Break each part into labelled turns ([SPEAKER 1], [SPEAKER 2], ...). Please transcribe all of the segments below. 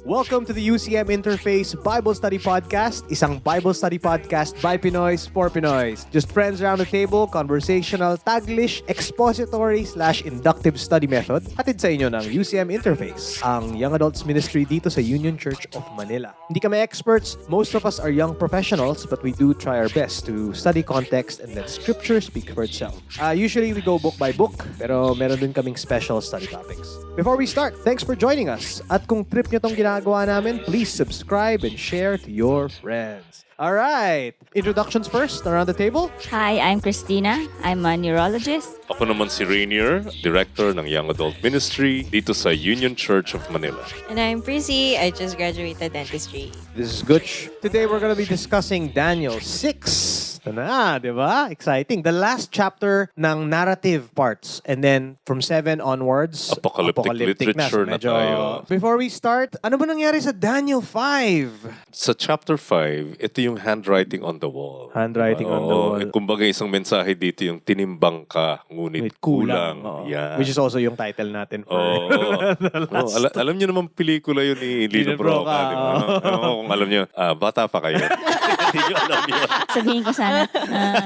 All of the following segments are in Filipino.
[SPEAKER 1] Welcome to the UCM Interface Bible Study Podcast, isang Bible study podcast by Pinoys for Pinoys. Just friends around the table, conversational, Taglish, expository/inductive study method. Hatid sa inyo ng UCM Interface, ang young adults ministry dito sa Union Church of Manila. Hindi kami experts, most of us are young professionals, but we do try our best to study context and let Scripture speak for itself. Usually we go book by book, pero meron din kaming special study topics. Before we start, thanks for joining us. At kung trip nyo tong ginagawa namin, please subscribe and share to your friends. Alright, introductions first around the table.
[SPEAKER 2] Hi, I'm Christina. I'm a neurologist.
[SPEAKER 3] Ako naman si Rainier, Director ng Young Adult Ministry dito sa Union Church of Manila.
[SPEAKER 4] And I'm Prissy. I just graduated dentistry.
[SPEAKER 1] This is Gutch. Today we're gonna be discussing Daniel 6. Ito na, di ba? Exciting. The last chapter ng narrative parts. And then from 7 onwards,
[SPEAKER 3] Apocalyptic literature na tayo.
[SPEAKER 1] Before we start, ano ba nangyari sa Daniel 5?
[SPEAKER 3] Sa chapter 5, ito yung handwriting on the wall.
[SPEAKER 1] Handwriting on the wall.
[SPEAKER 3] Kumbaga isang mensahe dito yung tinimbang ka, ngunit kulang. Yeah.
[SPEAKER 1] Which is also yung title natin for
[SPEAKER 3] alam niyo naman pelikula yun ni Lino Broca. Diba? Kung alam niyo, bata pa kayo. Hindi niyo alam yun.
[SPEAKER 2] Sabihin ko sana,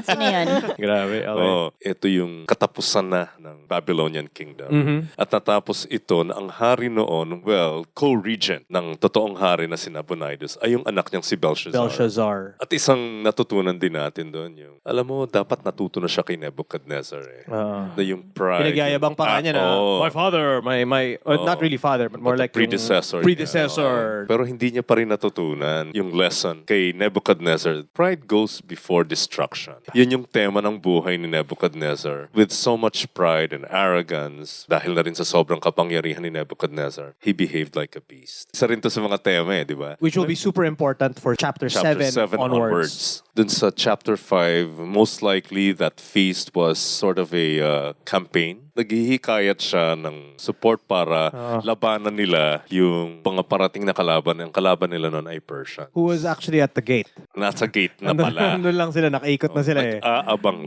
[SPEAKER 2] sino yun?
[SPEAKER 1] Grabe, okay.
[SPEAKER 3] Ito yung katapusan na ng Babylonian Kingdom.
[SPEAKER 1] Mm-hmm.
[SPEAKER 3] At natapos ito na ang hari noon, co-regent ng totoong hari na si Nabonidus ay yung anak niyang si Belshazzar. At isang natutunan din natin doon yung, alam mo, dapat natuto na siya kay Nebuchadnezzar na yung pride.
[SPEAKER 1] Pinagyayabang pa nga niya na, my father, not really father, but more like
[SPEAKER 3] predecessor. Pero hindi niya pa rin natutunan yung lesson kay Nebuchadnezzar. Pride goes before destruction. Yun yung tema ng buhay ni Nebuchadnezzar. With so much pride and arrogance, dahil na rin sa sobrang kapangyarihan ni Nebuchadnezzar, he behaved like a beast. Isa rin to sa mga tema di ba?
[SPEAKER 1] Which will be super important for chapter 7 onwards.
[SPEAKER 3] Dun sa chapter 5, most likely that feast was sort of a campaign. Naghihikayat siya ng support para labanan nila yung mga parating na kalaban. Ang kalaban nila noon ay Persia.
[SPEAKER 1] Who was actually at the gate.
[SPEAKER 3] Nasa gate na pala.
[SPEAKER 1] Nandun lang sila, nakaikot na sila Nag-aabang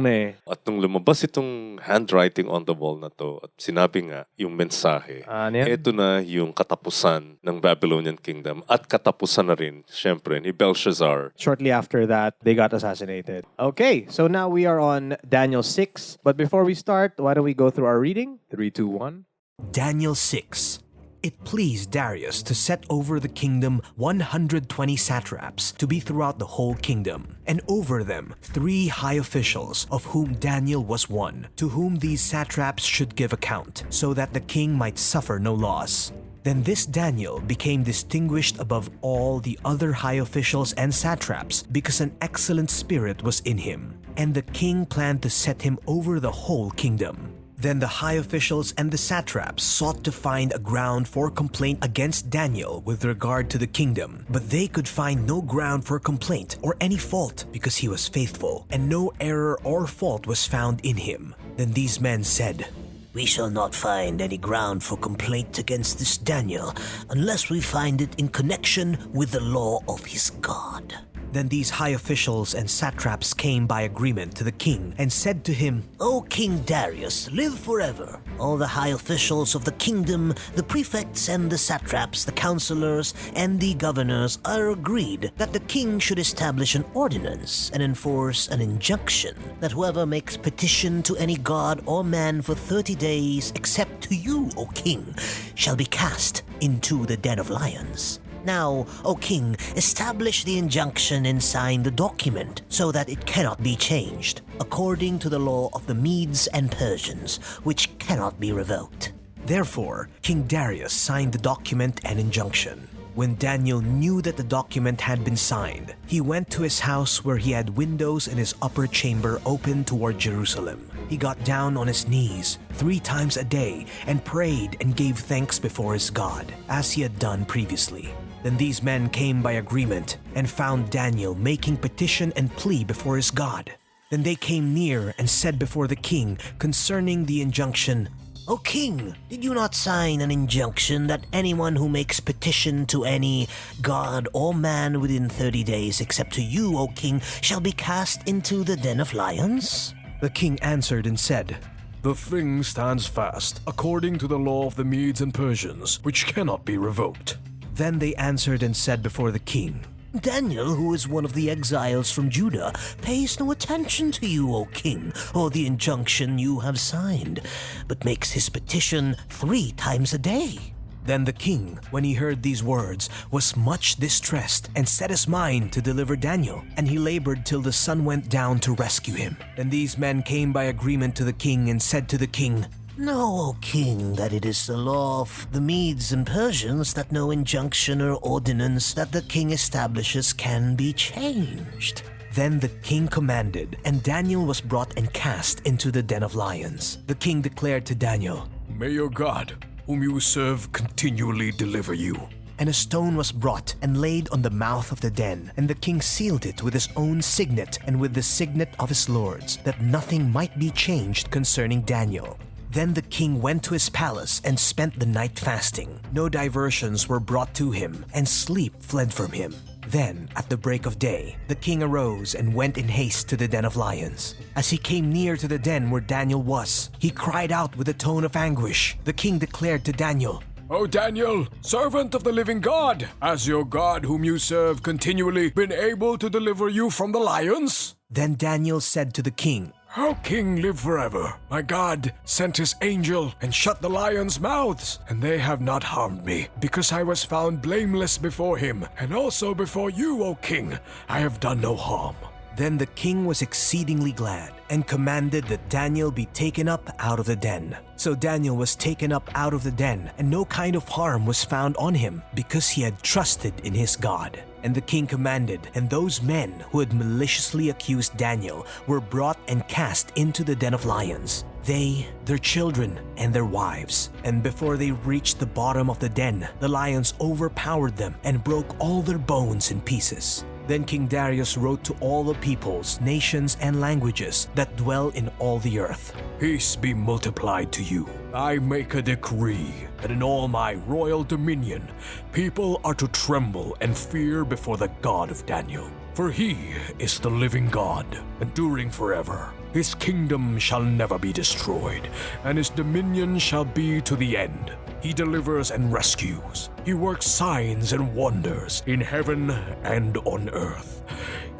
[SPEAKER 1] na
[SPEAKER 3] At nung lumabas itong handwriting on the wall na to, at sinabi nga yung mensahe, ito na yung katapusan ng Babylonian Kingdom at katapusan na rin, syempre, ni Belshazzar.
[SPEAKER 1] Shortly after that, they got assassinated. Okay, so now we are on Daniel 6. But before we start, why don't we go through our reading? 3, 2, 1.
[SPEAKER 5] Daniel 6. It pleased Darius to set over the kingdom 120 satraps to be throughout the whole kingdom, and over them 3 high officials, of whom Daniel was one, to whom these satraps should give account, so that the king might suffer no loss. Then this Daniel became distinguished above all the other high officials and satraps because an excellent spirit was in him, and the king planned to set him over the whole kingdom. Then the high officials and the satraps sought to find a ground for complaint against Daniel with regard to the kingdom, but they could find no ground for complaint or any fault because he was faithful, and no error or fault was found in him. Then these men said, "We shall not find any ground for complaint against this Daniel unless we find it in connection with the law of his God." Then these high officials and satraps came by agreement to the king and said to him, "O King Darius, live forever. All the high officials of the kingdom, the prefects and the satraps, the counselors and the governors are agreed that the king should establish an ordinance and enforce an injunction that whoever makes petition to any god or man for 30 days except to you, O king, shall be cast into the den of lions. Now, O king, establish the injunction and sign the document so that it cannot be changed, according to the law of the Medes and Persians, which cannot be revoked." Therefore, King Darius signed the document and injunction. When Daniel knew that the document had been signed, he went to his house where he had windows in his upper chamber open toward Jerusalem. He got down on his knees 3 times a day and prayed and gave thanks before his God, as he had done previously. Then these men came by agreement and found Daniel making petition and plea before his God. Then they came near and said before the king concerning the injunction, "O king, did you not sign an injunction that anyone who makes petition to any god or man within 30 days except to you, O king, shall be cast into the den of lions?" The king answered and said,
[SPEAKER 6] "The thing stands fast, according to the law of the Medes and Persians, which cannot be revoked."
[SPEAKER 5] Then they answered and said before the king, Daniel, who is one of the exiles from Judah, pays no attention to you, O king, or the injunction you have signed, but makes his petition 3 times a day. Then the king, when he heard these words, was much distressed and set his mind to deliver Daniel, and he labored till the sun went down to rescue him. Then these men came by agreement to the king and said to the king, Know, O king, that it is the law of the Medes and Persians that no injunction or ordinance that the king establishes can be changed. Then the king commanded, and Daniel was brought and cast into the den of lions. The king declared to Daniel,
[SPEAKER 6] May your God, whom you serve, continually deliver you.
[SPEAKER 5] And a stone was brought and laid on the mouth of the den, and the king sealed it with his own signet and with the signet of his lords, that nothing might be changed concerning Daniel. Then the king went to his palace and spent the night fasting. No diversions were brought to him, and sleep fled from him. Then, at the break of day, the king arose and went in haste to the den of lions. As he came near to the den where Daniel was, he cried out with a tone of anguish. The king declared to Daniel,
[SPEAKER 6] O Daniel, servant of the living God, has your God whom you serve continually been able to deliver you from the lions?
[SPEAKER 5] Then Daniel said to the king,
[SPEAKER 6] O king, live forever. My God sent his angel and shut the lions' mouths, and they have not harmed me, because I was found blameless before him, and also before you, O king. I have done no harm.
[SPEAKER 5] Then the king was exceedingly glad, and commanded that Daniel be taken up out of the den. So Daniel was taken up out of the den, and no kind of harm was found on him, because he had trusted in his God. And the king commanded, and those men who had maliciously accused Daniel were brought and cast into the den of lions, they, their children, and their wives. And before they reached the bottom of the den, the lions overpowered them and broke all their bones in pieces. Then King Darius wrote to all the peoples, nations, and languages that dwell in all the earth.
[SPEAKER 6] Peace be multiplied to you. I make a decree that in all my royal dominion, people are to tremble and fear before the God of Daniel. For he is the living God, enduring forever. His kingdom shall never be destroyed, and his dominion shall be to the end. He delivers and rescues. He works signs and wonders in heaven and on earth.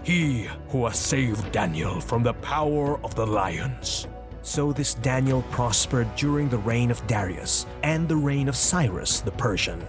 [SPEAKER 6] He who has saved Daniel from the power of the lions.
[SPEAKER 5] So this Daniel prospered during the reign of Darius and the reign of Cyrus the Persian.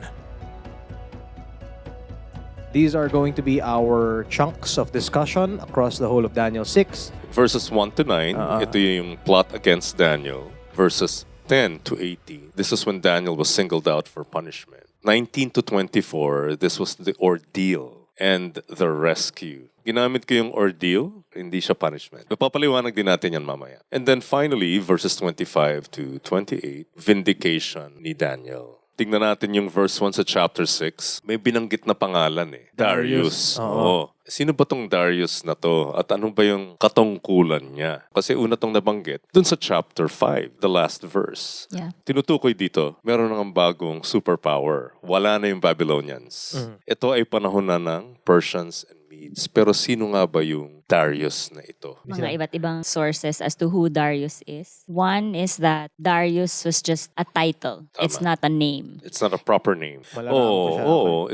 [SPEAKER 1] These are going to be our chunks of discussion across the whole of Daniel 6.
[SPEAKER 3] Verses 1 to 9, ito yung plot against Daniel. Verses 10 to 18, this is when Daniel was singled out for punishment. 19 to 24, this was the ordeal and the rescue. Ginamit ko yung ordeal, hindi siya punishment. Papaliwanag din natin yan mamaya. And then finally, verses 25 to 28, vindication ni Daniel. Tingnan natin yung verse 1 sa chapter 6. May binanggit na pangalan eh. Darius. Oo. Sino ba tong Darius na to? At ano ba yung katungkulan niya? Kasi una tong nabanggit dun sa chapter 5, the last verse.
[SPEAKER 2] Yeah.
[SPEAKER 3] Tinutukoy dito, meron ng bagong superpower. Wala na yung Babylonians. Ito ay panahon na ng Persians and Medes. Pero sino nga ba yung Darius na ito?
[SPEAKER 2] Mga iba't ibang sources as to who Darius is. One is that Darius was just a title.
[SPEAKER 3] Tama.
[SPEAKER 2] It's not a name.
[SPEAKER 3] It's not a proper name.
[SPEAKER 1] Wala na ako siya.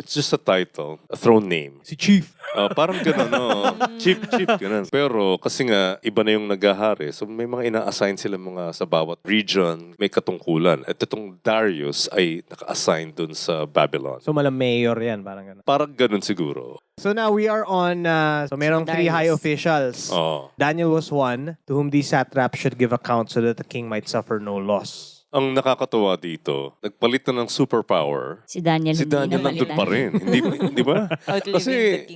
[SPEAKER 3] It's just a title, a throne name.
[SPEAKER 1] Si Chief.
[SPEAKER 3] Parang gano'n, no? Cheap, gano'n. Pero kasi nga, iba na yung nag-ahari. So may mga ina-assign sila mga sa bawat region, may katungkulan. At itong Darius ay naka-assign dun sa Babylon.
[SPEAKER 1] So malang mayor yan, parang gano'n.
[SPEAKER 3] Parang gano'n siguro.
[SPEAKER 1] So now we are on, so merong 3 high officials.
[SPEAKER 3] Oh.
[SPEAKER 1] Daniel was one, to whom these satraps should give account so that the king might suffer no loss.
[SPEAKER 3] Ang nakakatuwa dito, nagpalit na ng superpower.
[SPEAKER 2] Si Daniel
[SPEAKER 3] Nandun pa rin. Hindi ba? Kasi,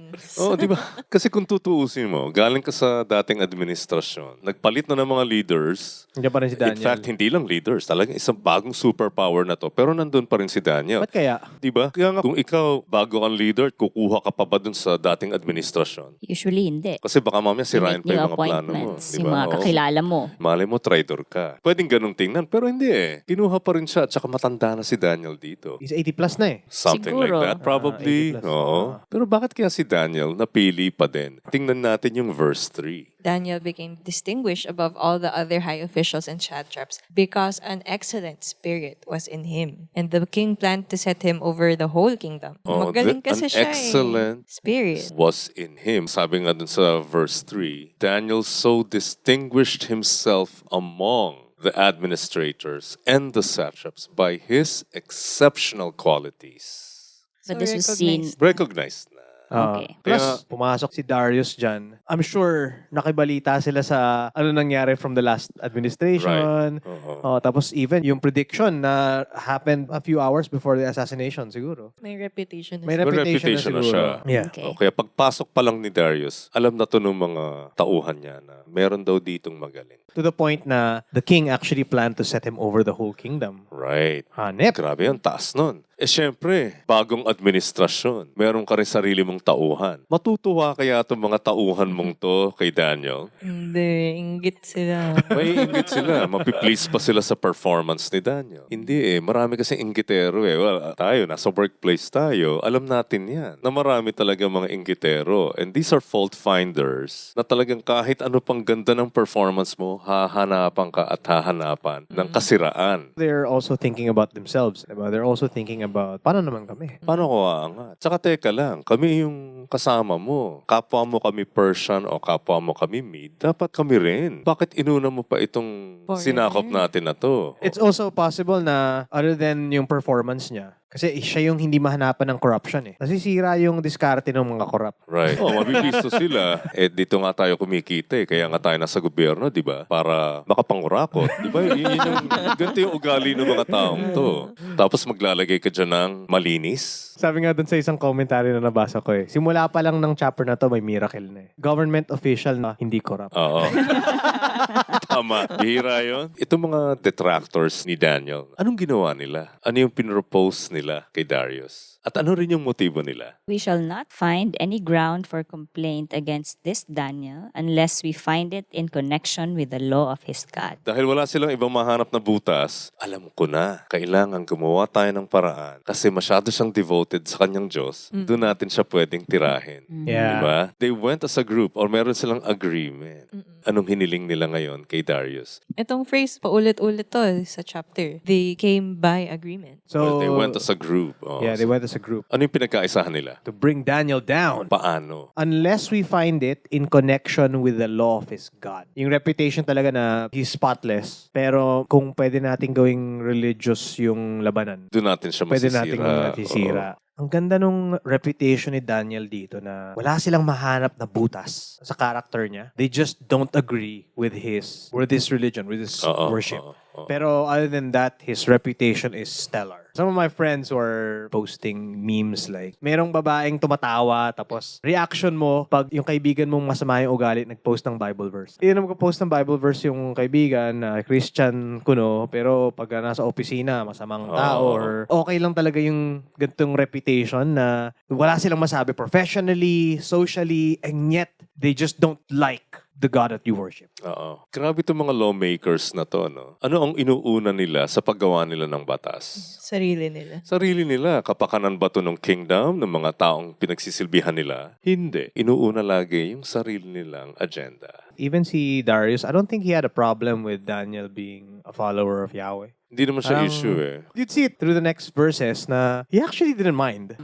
[SPEAKER 3] di ba? Kasi kung tutuusin mo, galing ka sa dating administrasyon, nagpalit na ng mga leaders.
[SPEAKER 1] Hindi pa rin si Daniel.
[SPEAKER 3] In fact, hindi lang leaders. Talagang isang bagong superpower na to. Pero nandun pa rin si Daniel.
[SPEAKER 1] Ba't kaya?
[SPEAKER 3] Di ba? Kaya nga, kung ikaw bago kang leader, kukuha ka pa ba dun sa dating administrasyon?
[SPEAKER 2] Usually, hindi.
[SPEAKER 3] Kasi baka mamaya sirain
[SPEAKER 2] You make
[SPEAKER 3] pa
[SPEAKER 2] new
[SPEAKER 3] yung mga plano mo.
[SPEAKER 2] appointments,
[SPEAKER 3] Di
[SPEAKER 2] yung
[SPEAKER 3] ba?
[SPEAKER 2] mga kakilala mo.
[SPEAKER 3] Malay mo, traitor ka. Pwedeng ganung tingnan, pero hindi eh. Kinuha pa rin siya at saka matanda na si Daniel dito.
[SPEAKER 1] He's 80 plus na eh.
[SPEAKER 3] Something
[SPEAKER 2] Siguro.
[SPEAKER 3] like that, probably.
[SPEAKER 1] 80 plus.
[SPEAKER 3] Oo. Pero bakit kaya si Daniel napili pa din? Tingnan natin yung verse 3.
[SPEAKER 4] Daniel became distinguished above all the other high officials and satraps because an excellent spirit was in him. And the king planned to set him over the whole kingdom. Magaling kasi
[SPEAKER 3] An
[SPEAKER 4] siya
[SPEAKER 3] excellent
[SPEAKER 4] spirit.
[SPEAKER 3] was in him. Sabi nga dun sa verse 3, Daniel so distinguished himself among the administrators and the satraps by his exceptional qualities.
[SPEAKER 2] But this was seen.
[SPEAKER 3] Recognized na.
[SPEAKER 2] Okay.
[SPEAKER 1] Plus, pumasok si Darius dyan. I'm sure nakibalita sila sa ano nangyari from the last administration.
[SPEAKER 3] Right. Oo.
[SPEAKER 1] Tapos even yung prediction na happened a few hours before the assassination siguro.
[SPEAKER 4] May reputation na
[SPEAKER 1] May
[SPEAKER 4] siya.
[SPEAKER 1] reputation na
[SPEAKER 3] reputation na
[SPEAKER 1] siguro.
[SPEAKER 3] siya.
[SPEAKER 1] Yeah.
[SPEAKER 2] Okay.
[SPEAKER 3] O, kaya pagpasok pa lang ni Darius, alam na to ng mga tauhan niya na meron daw ditong magaling.
[SPEAKER 1] To the point na the king actually planned to set him over the whole kingdom.
[SPEAKER 3] Right.
[SPEAKER 1] Hanep.
[SPEAKER 3] Grabe yun, taas nun. Syempre, bagong administrasyon. Meron ka rin sarili mong tauhan. Matutuwa kaya itong mga tauhan mong to kay Daniel?
[SPEAKER 4] Hindi, inggit sila.
[SPEAKER 3] May inggit sila. Mapiplease pa sila sa performance ni Daniel. Hindi eh. Marami kasi inggitero eh. Well, tayo, nasa workplace tayo. Alam natin yan. Na marami talaga mga inggitero. And these are fault finders na talagang kahit ano pang ganda ng performance mo, hahanapan ka at hahanapan ng kasiraan.
[SPEAKER 1] They're also thinking about themselves. Diba? They're also thinking about, paano naman kami?
[SPEAKER 3] Paano ko aangat? Tsaka teka lang, kami yung kasama mo. Kapwa mo kami Persian o kapwa mo kami Mede, dapat kami rin. Bakit inuna mo pa itong
[SPEAKER 4] Foreigner.
[SPEAKER 3] sinakop natin na to?
[SPEAKER 1] It's also possible na other than yung performance niya, kasi siya yung hindi mahanapan ng corruption eh. Nasisira yung diskarte ng mga corrupt.
[SPEAKER 3] Right. Oh, mabibisto sila. Dito nga tayo kumikita eh. Kaya nga tayo nasa gobyerno, di ba? Para makapangurakot. Di ba? Ganito yung ugali ng mga taong to. Tapos maglalagay ka dyan ng malinis.
[SPEAKER 1] Sabi nga dun sa isang commentary na nabasa ko eh, simula pa lang ng chapter na to, may miracle na eh. Government official na hindi corrupt.
[SPEAKER 3] Oo. Tama. Bihira yun. Itong mga detractors ni Daniel, anong ginawa nila? Ano yung pinropose nila kay Darius? At ano rin yung motibo nila?
[SPEAKER 2] We shall not find any ground for complaint against this Daniel unless we find it in connection with the law of his God.
[SPEAKER 3] Dahil wala silang ibang mahanap na butas, alam ko na, kailangan gumawa tayo ng paraan. Kasi masyado siyang devoted sa kanyang Diyos, doon natin siya pwedeng tirahin.
[SPEAKER 1] Yeah.
[SPEAKER 3] Diba? They went as a group or meron silang agreement. Anong hiniling nila ngayon kay Darius?
[SPEAKER 4] Itong phrase, paulit-ulit to sa chapter. They came by agreement.
[SPEAKER 3] Well, they went as a group. Oh,
[SPEAKER 1] yeah, they went as a group
[SPEAKER 3] ano yung pinagkaisahan nila?
[SPEAKER 1] to bring Daniel down.
[SPEAKER 3] Paano?
[SPEAKER 1] Unless we find it in connection with the law of his God. Yung reputation talaga na he's spotless. Pero kung pwede nating gawing religious yung labanan,
[SPEAKER 3] Doon natin siya
[SPEAKER 1] pwede
[SPEAKER 3] masisira.
[SPEAKER 1] nating masisira. Ang ganda nung reputation ni Daniel dito na wala silang mahanap na butas sa character niya. They just don't agree with his religion, with his worship. Pero other than that, his reputation is stellar. Some of my friends were posting memes like, merong babaeng tumatawa, tapos reaction mo pag yung kaibigan mong masama yung ugali, nag-post ng Bible verse. Hindi na mag-post ng Bible verse yung kaibigan na Christian kuno, pero pag nasa opisina, masamang tao, or okay lang talaga yung gantong reputation na wala silang masabi professionally, socially, and yet they just don't like the God that you worship.
[SPEAKER 3] Oo. Grabe itong mga lawmakers na to, no? Ano ang inuuna nila sa paggawa nila ng batas?
[SPEAKER 4] Sarili nila.
[SPEAKER 3] Sarili nila. Kapakanan ba to ng kingdom, ng mga taong pinagsisilbihan nila? Hindi. Inuuna lagi yung sarili nilang agenda.
[SPEAKER 1] Even si Darius, I don't think he had a problem with Daniel being a follower of Yahweh.
[SPEAKER 3] Hindi naman siya
[SPEAKER 1] Parang-
[SPEAKER 3] issue eh.
[SPEAKER 1] You'd see it through the next verses na he actually didn't mind.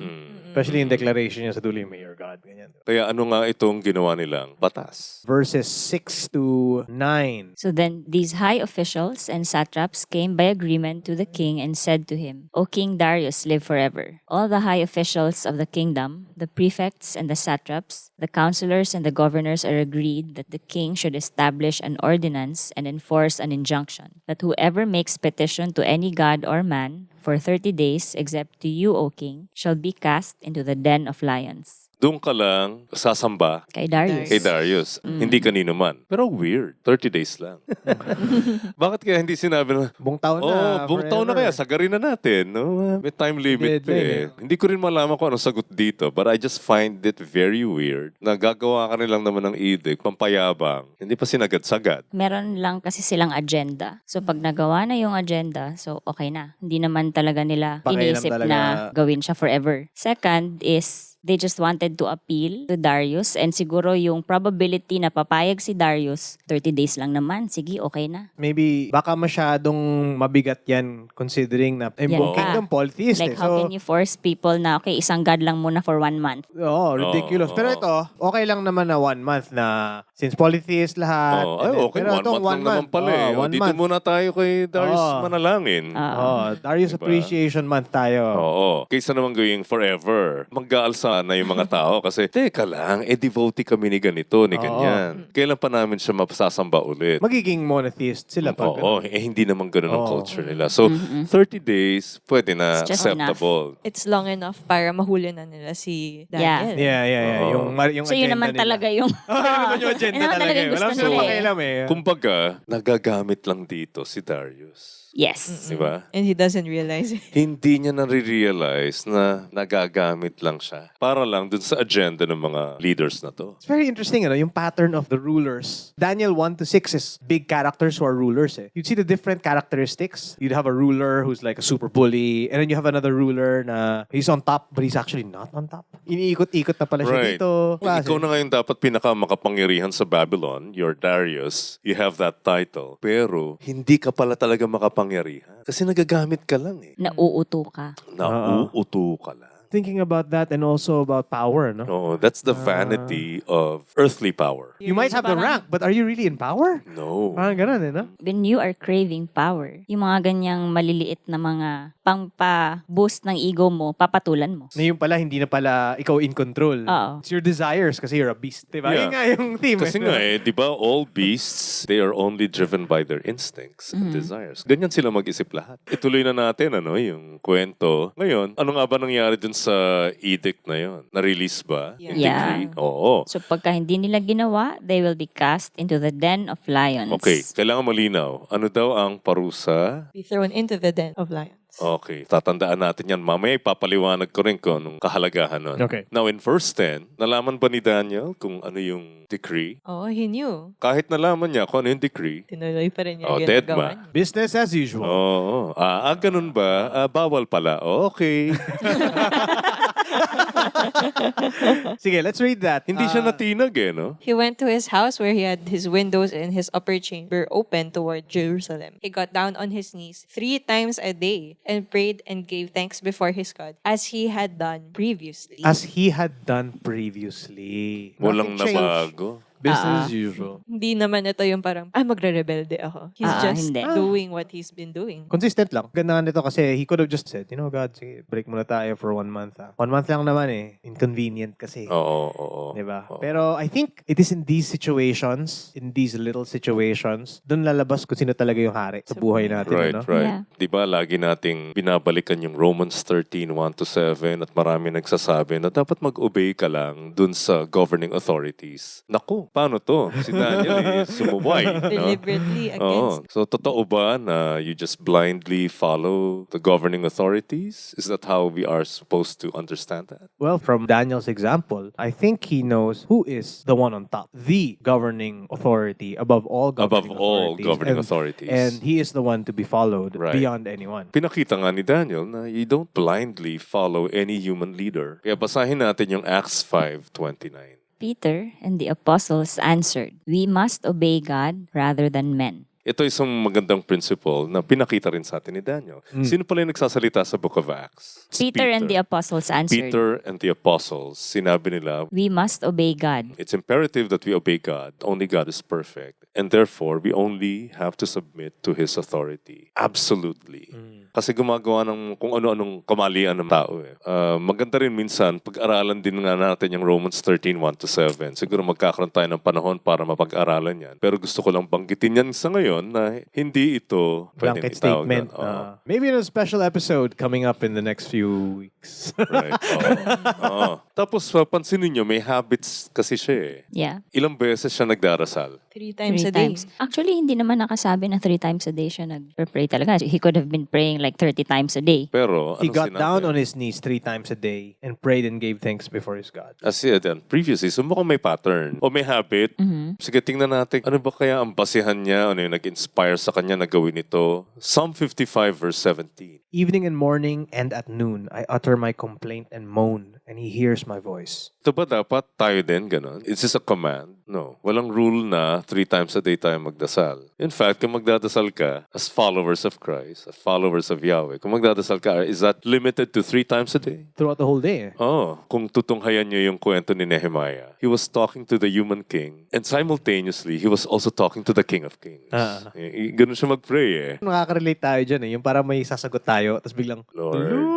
[SPEAKER 1] Especially in declaration niya sa dulo, may your God. Ganyan.
[SPEAKER 3] Kaya ano nga itong ginawa nilang batas?
[SPEAKER 1] Verses 6 to 9.
[SPEAKER 2] So then these high officials and satraps came by agreement to the king and said to him, O King Darius, live forever. All the high officials of the kingdom, the prefects and the satraps, the counselors and the governors are agreed that the king should establish an ordinance and enforce an injunction that whoever makes petition to any god or man for 30 days, except to you, O king, shall be cast into the den of lions.
[SPEAKER 3] Doon ka lang sasamba
[SPEAKER 2] Kay Darius.
[SPEAKER 3] kay Darius. Hindi kanino man. Pero weird. 30 days lang. Bakit kaya hindi sinabi na,
[SPEAKER 1] Buong taon na.
[SPEAKER 3] buong taon na kaya, sagarin na natin. No? May time limit pa eh. Hindi ko rin malaman kung anong sagot dito, but I just find it very weird na gagawa ka nilang naman ng edict, pampayabang. Hindi pa sinagad-sagad.
[SPEAKER 2] Meron lang kasi silang agenda. So pag nagawa na yung agenda, so okay na. Hindi naman talaga nila
[SPEAKER 1] Pakialam
[SPEAKER 2] iniisip
[SPEAKER 1] talaga.
[SPEAKER 2] na gawin siya forever. Second is, they just wanted to appeal to Darius and siguro yung probability na papayag si Darius, 30 days lang naman. Sige, okay na.
[SPEAKER 1] Maybe baka masyadong mabigat yan considering na
[SPEAKER 2] Yan
[SPEAKER 1] buong
[SPEAKER 2] pa.
[SPEAKER 1] kingdom polytheist
[SPEAKER 2] Like,
[SPEAKER 1] eh.
[SPEAKER 2] how
[SPEAKER 1] So,
[SPEAKER 2] can you force people na, okay, isang God lang muna for 1 month?
[SPEAKER 1] ridiculous. Pero ito, okay lang naman na 1 month na since polytheist lahat.
[SPEAKER 3] Ay, okay.
[SPEAKER 1] Pero
[SPEAKER 3] 1
[SPEAKER 1] itong
[SPEAKER 3] month lang naman pala eh.
[SPEAKER 1] Oh, 1
[SPEAKER 3] Dito
[SPEAKER 1] month.
[SPEAKER 3] muna tayo kay Darius manalangin.
[SPEAKER 1] Darius
[SPEAKER 3] Diba?
[SPEAKER 1] Appreciation Month tayo.
[SPEAKER 3] Oo. Kaysa naman going forever, mag-aalsa na yung mga tao kasi, teka lang, devotee kami ni ganito, ni ganyan. Kailan pa namin siya mapasasamba ulit?
[SPEAKER 1] Magiging monotheist sila pag
[SPEAKER 3] Oo, hindi naman ganun ang culture nila. So, 30 days, pwede na
[SPEAKER 2] It's just
[SPEAKER 3] acceptable.
[SPEAKER 4] It's long enough para mahuli na nila si Daniel.
[SPEAKER 1] Yeah.
[SPEAKER 3] Oo.
[SPEAKER 1] Yung
[SPEAKER 2] So yun
[SPEAKER 1] agenda
[SPEAKER 2] naman
[SPEAKER 1] nila.
[SPEAKER 2] talaga yung...
[SPEAKER 1] Yun naman yung agenda
[SPEAKER 2] Yun naman
[SPEAKER 1] talaga.
[SPEAKER 2] yung gusto
[SPEAKER 1] Walang
[SPEAKER 2] nila eh.
[SPEAKER 1] pakialam eh.
[SPEAKER 3] Kumbaga, nagagamit lang dito si Darius.
[SPEAKER 2] Yes.
[SPEAKER 3] Di ba?
[SPEAKER 4] And he doesn't realize it.
[SPEAKER 3] Hindi niya nare-realize na nagagamit lang siya para lang dun sa agenda ng mga leaders na to.
[SPEAKER 1] It's very interesting, yung pattern of the rulers. Daniel 1 to 6 is big characters who are rulers. You'd see the different characteristics. You'd have a ruler who's like a super bully, and then you have another ruler na he's on top, but he's actually not on top. Iniikot-ikot na pala siya
[SPEAKER 3] Right.
[SPEAKER 1] dito.
[SPEAKER 3] Ikaw na ngayon dapat pinakamakapangyarihan sa Babylon. You're Darius. You have that title. Pero, hindi ka pala talaga makapangyarihan. Kasi nagagamit ka lang eh.
[SPEAKER 2] Nauuto ka.
[SPEAKER 3] Nauuto ka lang.
[SPEAKER 1] Thinking about that and also about power, no?
[SPEAKER 3] No, that's the vanity of earthly power.
[SPEAKER 1] You might have the rank, but are you really in power?
[SPEAKER 3] No.
[SPEAKER 1] Parang ganun no?
[SPEAKER 2] When you are craving power, yung mga ganyang maliliit na mga pangpa-boost ng ego mo, papatulan mo.
[SPEAKER 1] Na yung pala, hindi na pala ikaw in control.
[SPEAKER 2] Oo.
[SPEAKER 1] It's your desires kasi you're a beast. Diba?
[SPEAKER 3] Yeah.
[SPEAKER 1] Yun nga yung theme.
[SPEAKER 3] Kasi nga di ba, all beasts, they are only driven by their instincts and desires. Ganyan sila mag-isip lahat. Ituloy na natin, yung kwento. Ngayon, ano nga ba nangyari dun sa edict na yon? Na-release ba?
[SPEAKER 4] Yeah.
[SPEAKER 3] Yung decree? Oo.
[SPEAKER 2] So pagka hindi nila ginawa, they will be cast into the den of lions.
[SPEAKER 3] Okay, kailangan malinaw. Ano daw ang parusa?
[SPEAKER 4] Be thrown into the den of lions.
[SPEAKER 3] Okay, tatandaan natin yan. Mamaya ipapaliwanag ko rin kung anong kahalagahan nun.
[SPEAKER 1] Okay.
[SPEAKER 3] Now in verse 10, nalaman ba ni Daniel kung ano yung decree?
[SPEAKER 4] Oh, he knew.
[SPEAKER 3] Kahit nalaman niya kung ano yung decree,
[SPEAKER 4] Tinuloy pa rin niya
[SPEAKER 3] Oh,
[SPEAKER 4] yung
[SPEAKER 3] dead
[SPEAKER 4] ginagawa
[SPEAKER 3] ma.
[SPEAKER 4] niya.
[SPEAKER 1] Business as usual.
[SPEAKER 3] Oo. Ganun ba? Bawal pala. Okay.
[SPEAKER 1] Sige, let's read that.
[SPEAKER 3] Hindi siya natinag no?
[SPEAKER 4] He went to his house where he had his windows in his upper chamber open toward Jerusalem. He got down on his knees 3 times a day and prayed and gave thanks before his God as he had done previously.
[SPEAKER 1] As he had done previously.
[SPEAKER 3] Walang
[SPEAKER 1] Nothing changed.
[SPEAKER 3] nabago.
[SPEAKER 1] Business as usual.
[SPEAKER 4] Hindi naman ito yung parang, magre-rebelde ako. He's just
[SPEAKER 2] hindi.
[SPEAKER 4] doing what he's been doing.
[SPEAKER 1] Consistent lang. Ganda nga nito kasi he could have just said, God, sige, break muna tayo for 1 month. 1 month lang naman Inconvenient kasi.
[SPEAKER 3] Oo.
[SPEAKER 1] Diba?
[SPEAKER 3] Oo.
[SPEAKER 1] Pero I think it is in these situations, in these little situations, doon lalabas kung sino talaga yung hari sa buhay natin.
[SPEAKER 3] Right,
[SPEAKER 1] ano?
[SPEAKER 3] right.
[SPEAKER 2] Yeah.
[SPEAKER 3] Di ba, lagi nating binabalikan yung Romans 13, 1-7 at marami nagsasabi na dapat mag-obey ka lang dun sa governing authorities. Naku, paano to? Si Daniel sumuway. No?
[SPEAKER 4] Deliberately
[SPEAKER 3] Oo.
[SPEAKER 4] against.
[SPEAKER 3] So, totoo ba na you just blindly follow the governing authorities? Is that how we are supposed to understand that?
[SPEAKER 1] Well, from Daniel's example, I think he knows who is the one on top, the governing authority above all governing
[SPEAKER 3] authorities.
[SPEAKER 1] And he is the one to be followed
[SPEAKER 3] Right.
[SPEAKER 1] beyond anyone.
[SPEAKER 3] Pinakita nga ni Daniel na you don't blindly follow any human leader. Kaya basahin natin yung Acts 5:29.
[SPEAKER 2] Peter and the apostles answered, "We must obey God rather than men."
[SPEAKER 3] Ito isang magandang principle na pinakita rin sa atin ni Daniel. Sino pala yung nagsasalita sa Book of Acts? It's
[SPEAKER 2] Peter and the apostles answered,
[SPEAKER 3] Peter and the apostles, sinabi nila,
[SPEAKER 2] "We must obey God."
[SPEAKER 3] it's imperative that we obey God. Only God is perfect. And therefore, we only have to submit to His authority. Absolutely. Kasi gumagawa ng kung ano-anong kamalian ng tao. Maganda rin minsan, pag-aralan din nga natin yung Romans 13, 1-7. Siguro magkakaroon tayo ng panahon para mapag-aralan yan. Pero gusto ko lang banggitin yan sa ngayon na hindi ito pwedeng
[SPEAKER 1] Blanket
[SPEAKER 3] itawag
[SPEAKER 1] statement.
[SPEAKER 3] doon. Oo.
[SPEAKER 1] Maybe in a special episode coming up in the next few weeks. weeks.
[SPEAKER 3] Right. Oo. Tapos, pansinin nyo, may habits kasi siya eh.
[SPEAKER 2] Yeah.
[SPEAKER 3] Ilang beses siya nagdarasal?
[SPEAKER 4] 3 times
[SPEAKER 2] 3
[SPEAKER 4] a day.
[SPEAKER 2] times. Actually, hindi naman nakasabi na 3 times a day siya nag-pray talaga. He could have been praying like 30 times a day.
[SPEAKER 3] Pero,
[SPEAKER 1] He
[SPEAKER 3] anong
[SPEAKER 1] got
[SPEAKER 3] sinabi?
[SPEAKER 1] down on his knees 3 times a day and prayed and gave thanks before his God.
[SPEAKER 3] As then, previously, so mukhang may pattern o may habit. Sige, tingnan natin, ano ba kaya ang basihan niya? Ano yung nag-inspire sa kanya na gawin ito? Psalm 55 verse 17.
[SPEAKER 1] Evening and morning and at noon, I utter my complaint and moan, and he hears my voice.
[SPEAKER 3] Ito ba dapat tayo din ganun? Is this a command? No. Walang rule na 3 times a day tayo magdasal. In fact, kung magdadasal ka as followers of Christ, as followers of Yahweh, kung magdadasal ka, is that limited to 3 times a day?
[SPEAKER 1] Throughout the whole day.
[SPEAKER 3] Oh, kung tutunghayan niyo yung kwento ni Nehemiah, he was talking to the human king and simultaneously, he was also talking to the King of Kings. Ganun siya mag-pray eh.
[SPEAKER 1] Nakaka-relate tayo dyan eh. Yung para may sasagot tayo, tapos biglang,
[SPEAKER 3] Lord.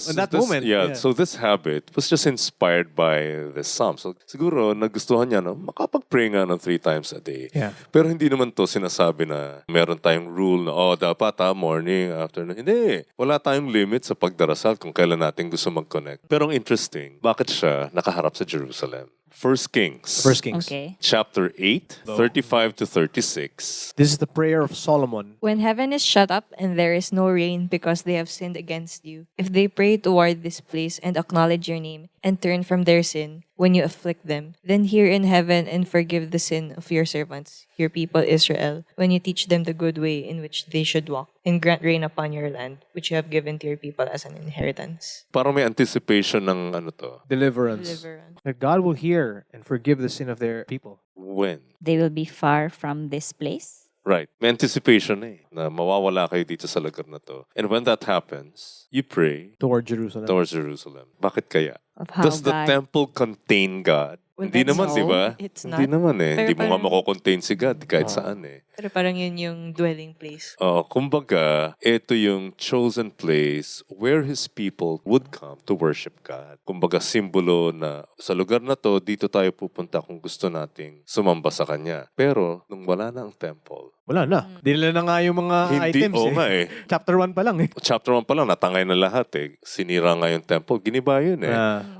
[SPEAKER 1] in that moment.
[SPEAKER 3] So this habit was just inspired by this psalm. So siguro nagustuhan niya no, makapag-pray nga ng 3 times a day.
[SPEAKER 1] Yeah.
[SPEAKER 3] Pero hindi naman to sinasabi na meron tayong rule na dapat morning, afternoon. Hindi. Wala tayong limit sa pagdarasal kung kailan natin gusto mag-connect. Pero ang interesting, bakit siya nakaharap sa Jerusalem? 1 Kings.
[SPEAKER 2] Okay.
[SPEAKER 3] Chapter 8, 35 to 36.
[SPEAKER 1] This is the prayer of Solomon.
[SPEAKER 4] When heaven is shut up and there is no rain because they have sinned against you, if they pray toward this place and acknowledge your name and turn from their sin when you afflict them, then hear in heaven and forgive the sin of your servants, your people Israel, when you teach them the good way in which they should walk, and grant rain upon your land, which you have given to your people as an inheritance.
[SPEAKER 3] Parang may anticipation ng ano to.
[SPEAKER 1] Deliverance. That God will hear and forgive the sin of their people.
[SPEAKER 3] When?
[SPEAKER 2] They will be far from this place.
[SPEAKER 3] Right. May anticipation eh, na mawawala kayo dito sa lugar na to. And when that happens, you pray
[SPEAKER 1] Toward Jerusalem.
[SPEAKER 3] towards Jerusalem. Bakit kaya?
[SPEAKER 2] Of how
[SPEAKER 3] Does the
[SPEAKER 2] God...
[SPEAKER 3] temple contain God?
[SPEAKER 4] Well,
[SPEAKER 3] Hindi
[SPEAKER 4] that's
[SPEAKER 3] naman,
[SPEAKER 4] all.
[SPEAKER 3] di ba?
[SPEAKER 4] It's
[SPEAKER 3] Hindi
[SPEAKER 4] not.
[SPEAKER 3] naman eh.
[SPEAKER 4] Pero
[SPEAKER 3] Hindi mo nga
[SPEAKER 4] parang-
[SPEAKER 3] mako-contain si God kahit saan eh.
[SPEAKER 4] Pero parang yun yung dwelling place.
[SPEAKER 3] Kumbaga, ito yung chosen place where His people would come to worship God. Kumbaga, simbolo na sa lugar na to, dito tayo pupunta kung gusto nating sumamba sa Kanya. Pero, nung wala na ang temple,
[SPEAKER 1] Wala na. Dinala na nga yung mga items
[SPEAKER 3] oo nga eh.
[SPEAKER 1] Chapter 1 pa lang eh.
[SPEAKER 3] Chapter 1 pa lang, natangay na lahat eh. Sinira nga yung temple, giniba yun eh.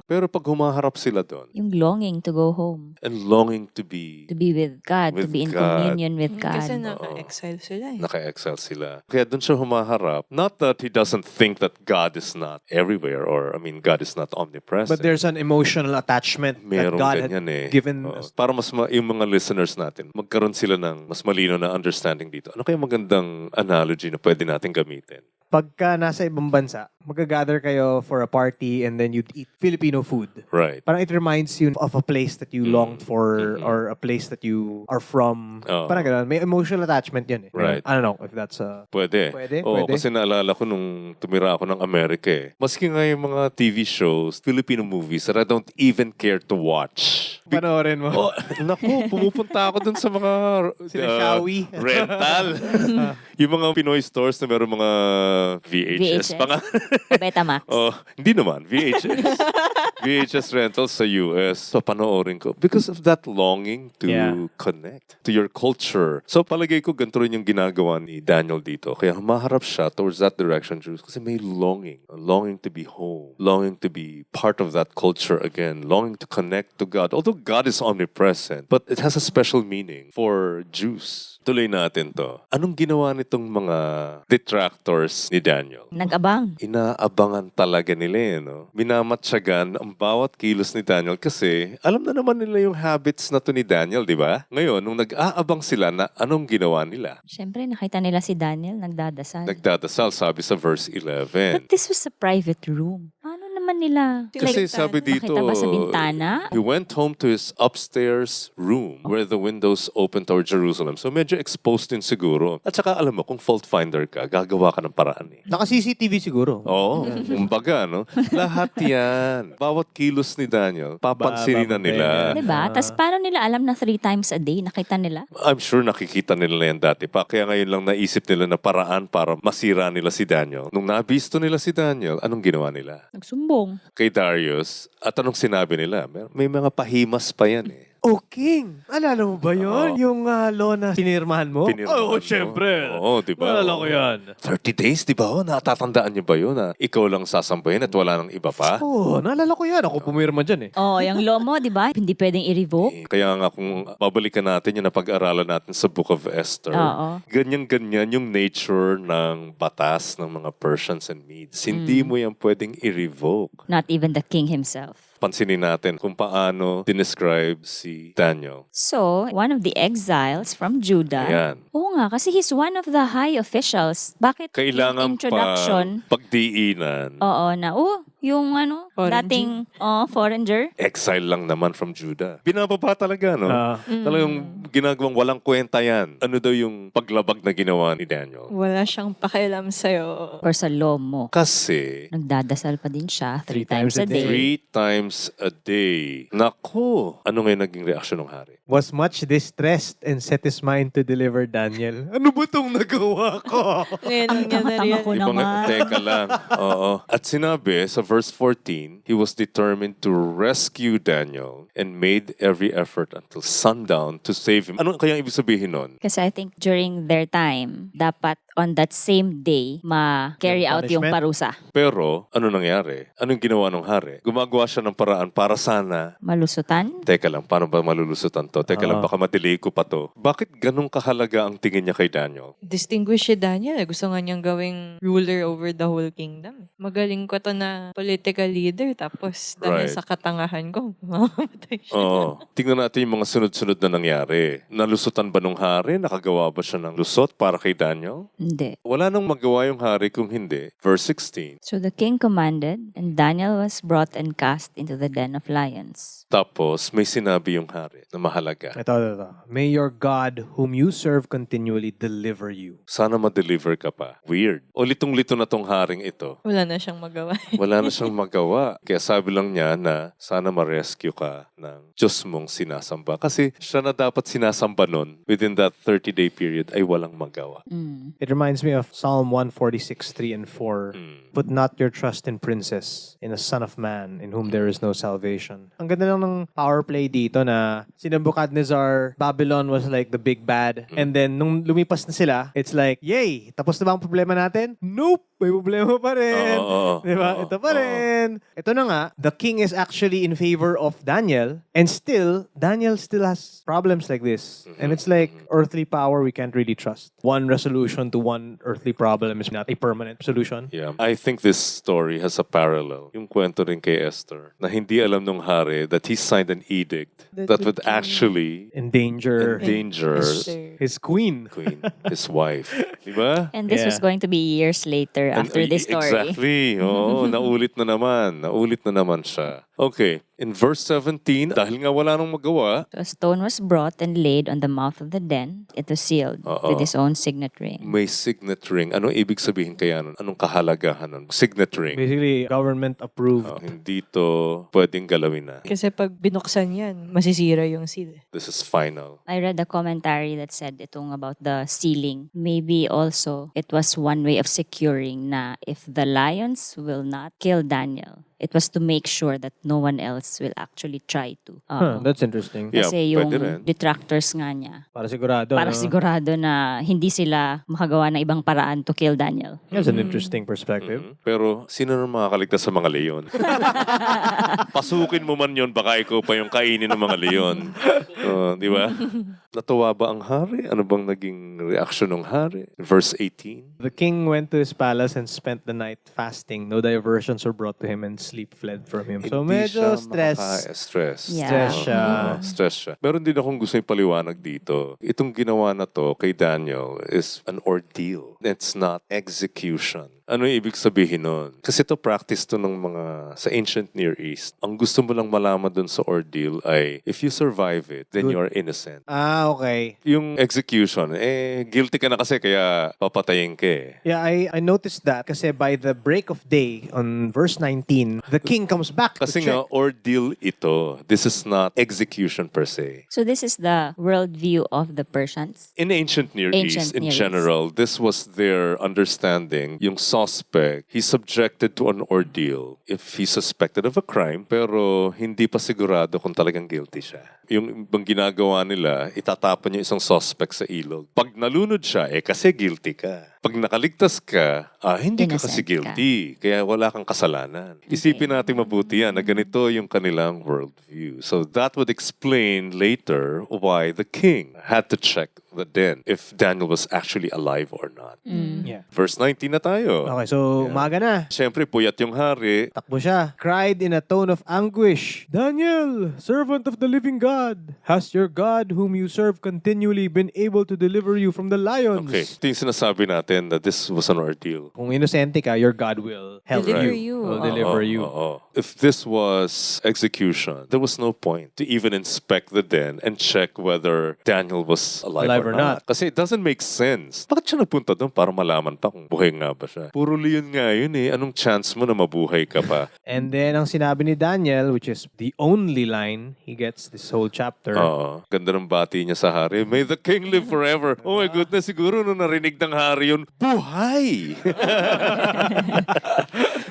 [SPEAKER 3] Pero pag humaharap sila doon,
[SPEAKER 2] Yung longing to go home.
[SPEAKER 3] and longing to be
[SPEAKER 2] To be with God.
[SPEAKER 3] With
[SPEAKER 2] to be in
[SPEAKER 3] God.
[SPEAKER 2] communion with God.
[SPEAKER 4] Kasi naka-exile sila eh.
[SPEAKER 3] naka-exile sila. Kaya doon siya humaharap. Not that he doesn't think that God is not everywhere or, God is not omnipresent.
[SPEAKER 1] But there's an emotional attachment that
[SPEAKER 3] Merong
[SPEAKER 1] God had
[SPEAKER 3] ganyan eh.
[SPEAKER 1] given
[SPEAKER 3] Oo.
[SPEAKER 1] us.
[SPEAKER 3] Para yung mga listeners natin, magkaroon sila ng mas malino na understanding dito. Ano kaya magandang analogy na pwede natin gamitin?
[SPEAKER 1] Pagka nasa ibang bansa, mag-gather kayo for a party and then you'd eat Filipino food.
[SPEAKER 3] Right.
[SPEAKER 1] Parang it reminds you of a place that you longed for or a place that you are from.
[SPEAKER 3] Oo.
[SPEAKER 1] Parang ganun. May emotional attachment yun eh.
[SPEAKER 3] Right.
[SPEAKER 1] I don't know if that's a...
[SPEAKER 3] Pwede. Oo,
[SPEAKER 1] Pwede.
[SPEAKER 3] kasi naalala ko nung tumira ako ng Amerika eh. Maski nga yung mga TV shows, Filipino movies that I don't even care to watch.
[SPEAKER 1] Panoorin mo.
[SPEAKER 3] Oh, naku, pumupunta ako dun sa mga
[SPEAKER 1] Sila Shawi.
[SPEAKER 3] rental. Yung mga Pinoy stores na meron mga VHS pa nga.
[SPEAKER 2] O Betamax.
[SPEAKER 3] Hindi naman. VHS. VHS rentals sa US. So, panoorin ko. Because of that longing to connect to your culture. So, palagay ko, ganito rin yung ginagawa ni Daniel dito. Kaya humaharap siya towards that direction, Jews. Kasi may longing. Longing to be home. Longing to be part of that culture again. Longing to connect to God. Although God is omnipresent, but it has a special meaning for Jews. Tuloy natin to. Anong ginawa nitong mga detractors ni Daniel?
[SPEAKER 2] Nag-abang.
[SPEAKER 3] Inaabangan talaga nila eh, no? Minamatsagan ang bawat kilos ni Daniel kasi alam na naman nila yung habits na to ni Daniel, di ba? Ngayon, nung nag-aabang sila na anong ginawa nila?
[SPEAKER 2] Siyempre, nakita nila si Daniel nagdadasal.
[SPEAKER 3] Nagdadasal, sabi sa verse 11.
[SPEAKER 2] But this was a private room. Paano naman nila?
[SPEAKER 3] Kasi sabi dito,
[SPEAKER 2] Nakita ba sa bintana?
[SPEAKER 3] he went home to his upstairs room where the windows open toward Jerusalem. So medyo exposed din siguro. At saka alam mo, kung fault finder ka, gagawa ka ng paraan eh.
[SPEAKER 1] Naka-CCTV siguro.
[SPEAKER 3] Oo, kumbaga, no? Lahat yan. Bawat kilos ni Daniel, papansinin na nila.
[SPEAKER 2] Diba? Tapos paano nila alam na 3 times a day? Nakita nila?
[SPEAKER 3] I'm sure nakikita nila yan dati pa. Kaya ngayon lang naisip nila na paraan para masira nila si Daniel. Nung nabisto nila si Daniel, anong ginawa nila?
[SPEAKER 2] Nagsumbong.
[SPEAKER 3] Kay Darius, at anong sinabi nila? May mga pahimas pa yan eh.
[SPEAKER 1] Oh, King! Alala mo ba yun?
[SPEAKER 3] Oo.
[SPEAKER 1] Yung law na sinirmahan mo?
[SPEAKER 3] Pinirmahan
[SPEAKER 1] Oo,
[SPEAKER 3] mo.
[SPEAKER 1] syempre.
[SPEAKER 3] Oo, di ba?
[SPEAKER 1] Alala ko yan.
[SPEAKER 3] 30 days, di ba? Oh, natatandaan niyo ba yun na ikaw lang sasambahin at wala nang iba pa?
[SPEAKER 1] Oo, naalala ko yan. Ako pumirma dyan eh.
[SPEAKER 2] Oh, yung law mo, di ba? Hindi pwedeng i-revoke.
[SPEAKER 3] Kaya nga kung babalikan natin yung napag-aralan natin sa Book of Esther,
[SPEAKER 2] Oo.
[SPEAKER 3] ganyan-ganyan yung nature ng batas ng mga Persians and Medes. Hindi mo yan pwedeng i-revoke.
[SPEAKER 2] Not even the king himself.
[SPEAKER 3] Pansinin natin kung paano dinescribe si Daniel.
[SPEAKER 2] So, one of the exiles from Judah.
[SPEAKER 3] Ayan.
[SPEAKER 2] Oo nga, kasi he's one of the high officials. Bakit
[SPEAKER 3] Kailangan
[SPEAKER 2] yung introduction?
[SPEAKER 3] pagdiinan.
[SPEAKER 2] Oo, na, yung
[SPEAKER 4] Foreign
[SPEAKER 2] dating foreigner.
[SPEAKER 3] Exile lang naman from Judah. Binababa talaga, no? Talagang ginagawang walang kwenta yan. Ano daw yung paglabag na ginawa ni Daniel?
[SPEAKER 4] Wala siyang pakialam sa'yo.
[SPEAKER 2] Or sa law mo.
[SPEAKER 3] Kasi,
[SPEAKER 2] Nagdadasal pa din siya 3
[SPEAKER 1] Three
[SPEAKER 2] times a day.
[SPEAKER 3] 3 times a day. Naku! Ano ngayon naging reaksyon ng hari?
[SPEAKER 1] Was much distressed and set his mind to deliver Daniel. Ano ba tong nagawa ko?
[SPEAKER 4] Ngayon niya na
[SPEAKER 2] tanga-tanga ko
[SPEAKER 4] rin.
[SPEAKER 2] naman.
[SPEAKER 3] Teka lang. Oo. At sinabi sa verse 14, he was determined to rescue Daniel and made every effort until sundown to save him. Ano kaya ibig sabihin nun?
[SPEAKER 2] Kasi I think during their time, dapat on that same day, ma-carry
[SPEAKER 1] Yung
[SPEAKER 2] out yung
[SPEAKER 1] punishment?
[SPEAKER 2] parusa.
[SPEAKER 3] Pero, ano nangyari? Anong ginawa ng hari? Gumagawa siya ng paraan para sana.
[SPEAKER 2] Malusutan?
[SPEAKER 3] Teka lang, paano ba malulusutan to? Teka lang,
[SPEAKER 1] Oo.
[SPEAKER 3] baka madelay ko pa to. Bakit ganun kahalaga ang tingin niya kay Daniel?
[SPEAKER 4] Distinguished si Daniel. Gusto nga niyang gawing ruler over the whole kingdom. Magaling ko to na political leader. Tapos dahil
[SPEAKER 3] Right.
[SPEAKER 4] sa katangahan ko, mamamatay siya.
[SPEAKER 3] Oo. Tingnan natin yung mga sunod-sunod na nangyari. Nalusutan ba nung hari? Nakagawa ba siya ng lusot para kay Daniel?
[SPEAKER 2] Hindi.
[SPEAKER 3] Wala nang magawa yung hari kung hindi. Verse 16.
[SPEAKER 2] So the king commanded, and Daniel was brought and cast into the den of lions.
[SPEAKER 3] Tapos, may sinabi yung hari na mahalaga.
[SPEAKER 1] Ito. May your God, whom you serve continually, deliver you.
[SPEAKER 3] Sana ma-deliver ka pa. Weird. O litong-lito na tong haring ito.
[SPEAKER 4] Wala na siyang magawa.
[SPEAKER 3] Wala na siyang magawa. Kaya sabi lang niya na sana ma-rescue ka ng Diyos mong sinasamba. Kasi siya na dapat sinasamba nun within that 30-day period ay walang magawa.
[SPEAKER 1] It reminds me of Psalm 146, 3 and 4. Put not your trust in princes, in a son of man, in whom there is no salvation. Ang ganda lang ng power play dito na si Nebuchadnezzar, Babylon was like the big bad. And then, nung lumipas na sila, it's like, yay! Tapos na ba ang problema natin? Nope! May problema pa rin.
[SPEAKER 3] Oo.
[SPEAKER 1] Diba?
[SPEAKER 3] Oo.
[SPEAKER 1] Ito pa rin. Ito na nga, the king is actually in favor of Daniel, and still, Daniel still has problems like this. And it's like, earthly power we can't really trust. One resolution to one earthly problem is not a permanent solution.
[SPEAKER 3] Yeah. I think this story has a parallel. Yung kwento rin kay Esther na hindi alam nung hari that he signed an edict that would actually
[SPEAKER 1] Endanger
[SPEAKER 3] endanger
[SPEAKER 1] his queen.
[SPEAKER 3] queen, his wife. Diba?
[SPEAKER 2] And this
[SPEAKER 1] Yeah.
[SPEAKER 2] was going to be years later after this story.
[SPEAKER 3] Exactly. Oo, naulit na naman. Naulit na naman siya. Okay. In verse 17, dahil nga wala nang magawa,
[SPEAKER 2] So a stone was brought and laid on the mouth of the den. It was sealed with his own signet ring.
[SPEAKER 3] may signet ring. Anong ibig sabihin kaya nun? Anong kahalagahan nun? Signet ring.
[SPEAKER 1] Basically, government approved.
[SPEAKER 3] Hindi to pwedeng galawin na.
[SPEAKER 4] Kasi pag binuksan yan, masisira yung seal.
[SPEAKER 3] This is final.
[SPEAKER 2] I read a commentary that said itong about the sealing. Maybe also it was one way of securing na if the lions will not kill Daniel, it was to make sure that no one else will actually try to.
[SPEAKER 1] That's interesting.
[SPEAKER 3] Yeah,
[SPEAKER 2] Kasi yung
[SPEAKER 3] pwede rin.
[SPEAKER 2] detractors nga niya,
[SPEAKER 1] Para sigurado.
[SPEAKER 2] para
[SPEAKER 1] no?
[SPEAKER 2] sigurado na hindi sila makagawa ng ibang paraan to kill Daniel.
[SPEAKER 1] That's an interesting perspective.
[SPEAKER 3] Pero sino nang makakaligtas sa mga leon? Pasukin mo man yon, baka ikaw pa yung kainin ng mga leon. Di ba? Natuwa ba ang hari? Ano bang naging reaksyon ng hari? Verse 18.
[SPEAKER 1] The king went to his palace and spent the night fasting. No diversions were brought to him and sleep fled from him. So
[SPEAKER 3] Hindi
[SPEAKER 1] medyo
[SPEAKER 3] siya
[SPEAKER 1] stress.
[SPEAKER 2] Yeah.
[SPEAKER 1] Stress siya.
[SPEAKER 3] Stress siya. Meron din akong gusto yung paliwanag dito. Itong ginawa na to kay Daniel is an ordeal. It's not execution. Ano yung ibig sabihin nun? Kasi ito practice to ng mga sa ancient Near East. Ang gusto mo lang malaman dun sa ordeal ay if you survive it, then
[SPEAKER 1] Good.
[SPEAKER 3] you are innocent.
[SPEAKER 1] Okay.
[SPEAKER 3] Yung execution, guilty ka na kasi kaya papatayin ka eh.
[SPEAKER 1] Yeah, I noticed that kasi by the break of day on verse 19, the king comes back
[SPEAKER 3] Kasi
[SPEAKER 1] to
[SPEAKER 3] nga,
[SPEAKER 1] check.
[SPEAKER 3] ordeal ito. This is not execution per se.
[SPEAKER 2] So this is the worldview of the Persians.
[SPEAKER 3] In ancient Near
[SPEAKER 2] Ancient
[SPEAKER 3] East, in
[SPEAKER 2] Near East.
[SPEAKER 3] general, this was their understanding. Yung suspect, he's subjected to an ordeal if he's suspected of a crime pero hindi pa sigurado kung talagang guilty siya. Yung ibang ginagawa nila, itatapon yung isang suspect sa ilog. Pag nalunod siya, kasi guilty ka. Pag nakaligtas ka, hindi ka kasi
[SPEAKER 2] Innocent ka.
[SPEAKER 3] guilty. Kaya wala kang kasalanan. Isipin natin mabuti yan na ganito yung kanilang worldview. So that would explain later why the king had to check the den if Daniel was actually alive or not.
[SPEAKER 1] Yeah.
[SPEAKER 3] Verse 19 na tayo.
[SPEAKER 1] Okay, so umaga na.
[SPEAKER 3] Siyempre, puyat yung hari.
[SPEAKER 1] Takbo siya. Cried in a tone of anguish, Daniel, servant of the living God, has your God whom you serve continually been able to deliver you from the lions?
[SPEAKER 3] Okay, ito yung sinasabi natin that this was an ordeal.
[SPEAKER 1] Kung inosente ka, your God will help
[SPEAKER 4] Deliver
[SPEAKER 1] you.
[SPEAKER 4] you.
[SPEAKER 1] Will deliver you.
[SPEAKER 3] If this was execution, there was no point to even inspect the den and check whether Daniel was alive or not. Kasi it doesn't make sense. Bakit siya nagpunta doon para malaman pa kung buhay nga ba siya? Puro leon nga yun eh. Anong chance mo na mabuhay ka pa?
[SPEAKER 1] And then, ang sinabi ni Daniel, which is the only line he gets this whole chapter.
[SPEAKER 3] Ganda ng bati niya sa hari. May the king live forever. Oh my goodness, siguro nung narinig ng hari yun, buhay!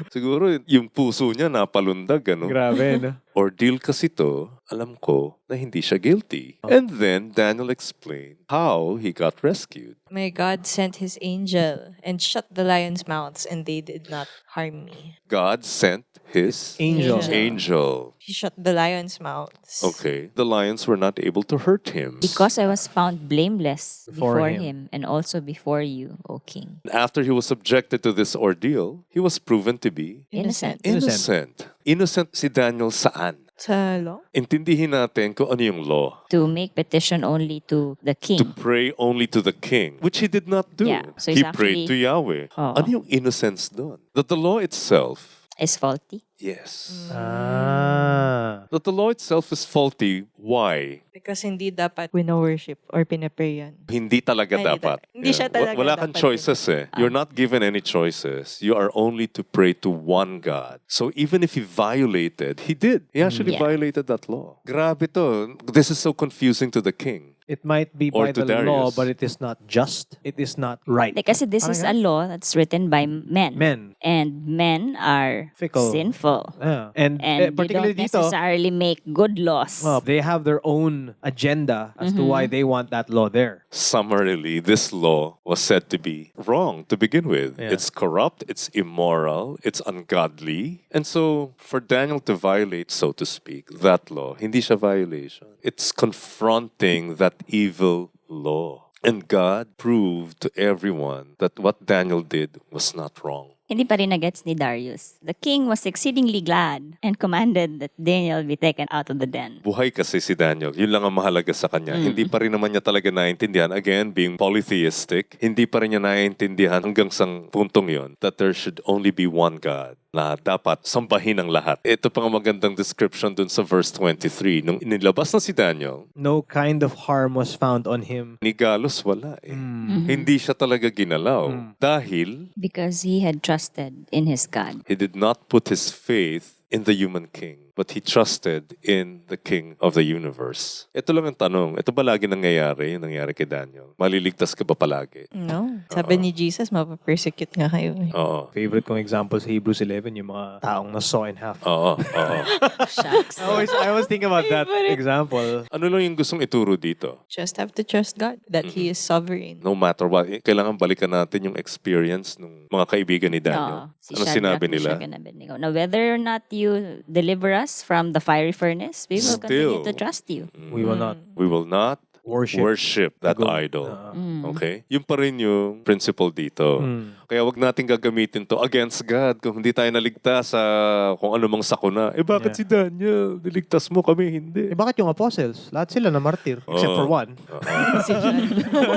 [SPEAKER 3] Siguro yung puso niya napalundag, ano?
[SPEAKER 1] Grabe, no?
[SPEAKER 3] Ordeal kasi to, alam ko na hindi siya guilty. And then Daniel explained how he got rescued.
[SPEAKER 4] My God sent his angel and shut the lions' mouths, and they did not harm me.
[SPEAKER 3] God sent his
[SPEAKER 1] Angel.
[SPEAKER 3] angel.
[SPEAKER 4] He shut the lions' mouths.
[SPEAKER 3] Okay. The lions were not able to hurt him.
[SPEAKER 2] Because I was found blameless
[SPEAKER 1] Before
[SPEAKER 2] before
[SPEAKER 1] him.
[SPEAKER 2] him and also before you, O king.
[SPEAKER 3] After he was subjected to this ordeal, he was proven to be
[SPEAKER 2] Innocent.
[SPEAKER 3] innocent. Innocent si Daniel saan?
[SPEAKER 4] Sa law?
[SPEAKER 3] Intindihin natin kung ano yung law.
[SPEAKER 2] To make petition only to the
[SPEAKER 3] To
[SPEAKER 2] king.
[SPEAKER 3] pray only to the king, which he did not do.
[SPEAKER 2] Yeah, so
[SPEAKER 3] He
[SPEAKER 2] he's
[SPEAKER 3] prayed to
[SPEAKER 2] actually-
[SPEAKER 3] Yahweh.
[SPEAKER 2] Oo.
[SPEAKER 3] Ano yung innocence doon? That the law itself,
[SPEAKER 2] Is faulty.
[SPEAKER 3] yes.
[SPEAKER 1] Ah.
[SPEAKER 3] That the law itself is faulty. Why?
[SPEAKER 4] Because hindi dapat wino-worship or pinapray yan.
[SPEAKER 3] Hindi talaga
[SPEAKER 4] Ay, hindi
[SPEAKER 3] dapat.
[SPEAKER 4] talaga. Hindi siya talaga
[SPEAKER 3] Wala kang
[SPEAKER 4] dapat
[SPEAKER 3] choices eh. You're not given any choices. You are only to pray to one God. So even if he violated, he did. He actually
[SPEAKER 2] Yeah.
[SPEAKER 3] violated that law. Grabe to. This is so confusing to the king.
[SPEAKER 1] It might be
[SPEAKER 3] Or
[SPEAKER 1] by
[SPEAKER 3] to
[SPEAKER 1] the law,
[SPEAKER 3] Darius.
[SPEAKER 1] but it is not just. It is not right.
[SPEAKER 2] Like, kasi this is a law that's written by men.
[SPEAKER 1] Men.
[SPEAKER 2] And men are
[SPEAKER 1] Fickle.
[SPEAKER 2] sinful.
[SPEAKER 1] Yeah. And,
[SPEAKER 2] And you
[SPEAKER 1] particularly
[SPEAKER 2] don't
[SPEAKER 1] dito,
[SPEAKER 2] necessarily make good laws.
[SPEAKER 1] they have their own agenda as to why they want that law there.
[SPEAKER 3] Summarily, this law was said to be wrong to begin with.
[SPEAKER 1] Yeah.
[SPEAKER 3] It's corrupt, it's immoral, it's ungodly. And so, for Daniel to violate, so to speak, that law, hindi siya violation. It's confronting that evil law. And God proved to everyone that what Daniel did was not wrong.
[SPEAKER 2] Hindi pa rin nagets ni Darius. The king was exceedingly glad and commanded that Daniel be taken out of the den.
[SPEAKER 3] Buhay kasi si Daniel. Yun lang ang mahalaga sa kanya. Hindi pa rin naman niya talaga naiintindihan. Again, being polytheistic, hindi pa rin niya naiintindihan hanggang sa puntong yon that there should only be one God na dapat sambahin ng lahat. Ito pang magandang description dun sa verse 23. Nung inilabas na si Daniel,
[SPEAKER 1] No kind of harm was found on him.
[SPEAKER 3] ni Galos wala eh. Hindi siya talaga ginalaw. Dahil
[SPEAKER 2] Because he had trusted in his God.
[SPEAKER 3] he did not put his faith in the human king, but he trusted in the King of the universe. Ito lang ang tanong. Ito ba lagi nangyayari? Yung nangyari kay Daniel? Maliligtas ka ba palagi?
[SPEAKER 4] No. Sabi ni Jesus, mapapersecute nga kayo. Eh.
[SPEAKER 3] Oo.
[SPEAKER 1] Favorite kong example sa Hebrews 11, yung mga taong na saw in half.
[SPEAKER 3] Oo. Oo.
[SPEAKER 2] Shucks.
[SPEAKER 1] I always think about that example.
[SPEAKER 3] Ano lang yung gustong ituro dito?
[SPEAKER 4] Just have to trust God that He is sovereign.
[SPEAKER 3] No matter what, kailangan balikan natin yung experience ng mga kaibigan ni Daniel.
[SPEAKER 2] Si
[SPEAKER 3] Ano
[SPEAKER 2] Shadrach,
[SPEAKER 3] sinabi
[SPEAKER 2] Meshach,
[SPEAKER 3] nila?
[SPEAKER 2] and Abednego. Now, whether or not you deliver us from the fiery furnace, we will continue to trust you.
[SPEAKER 1] We will not
[SPEAKER 3] We will not
[SPEAKER 1] worship
[SPEAKER 3] that
[SPEAKER 1] the
[SPEAKER 3] idol.
[SPEAKER 2] Mm.
[SPEAKER 3] Okay? Yung pa rin yung principle dito. Kaya wag natin gagamitin to against God kung hindi tayo naligtas sa kung ano mang sakuna. Bakit si Daniel? Niligtas mo kami, hindi.
[SPEAKER 1] bakit yung apostles? Lahat sila na martir. Except for one.
[SPEAKER 4] Si John.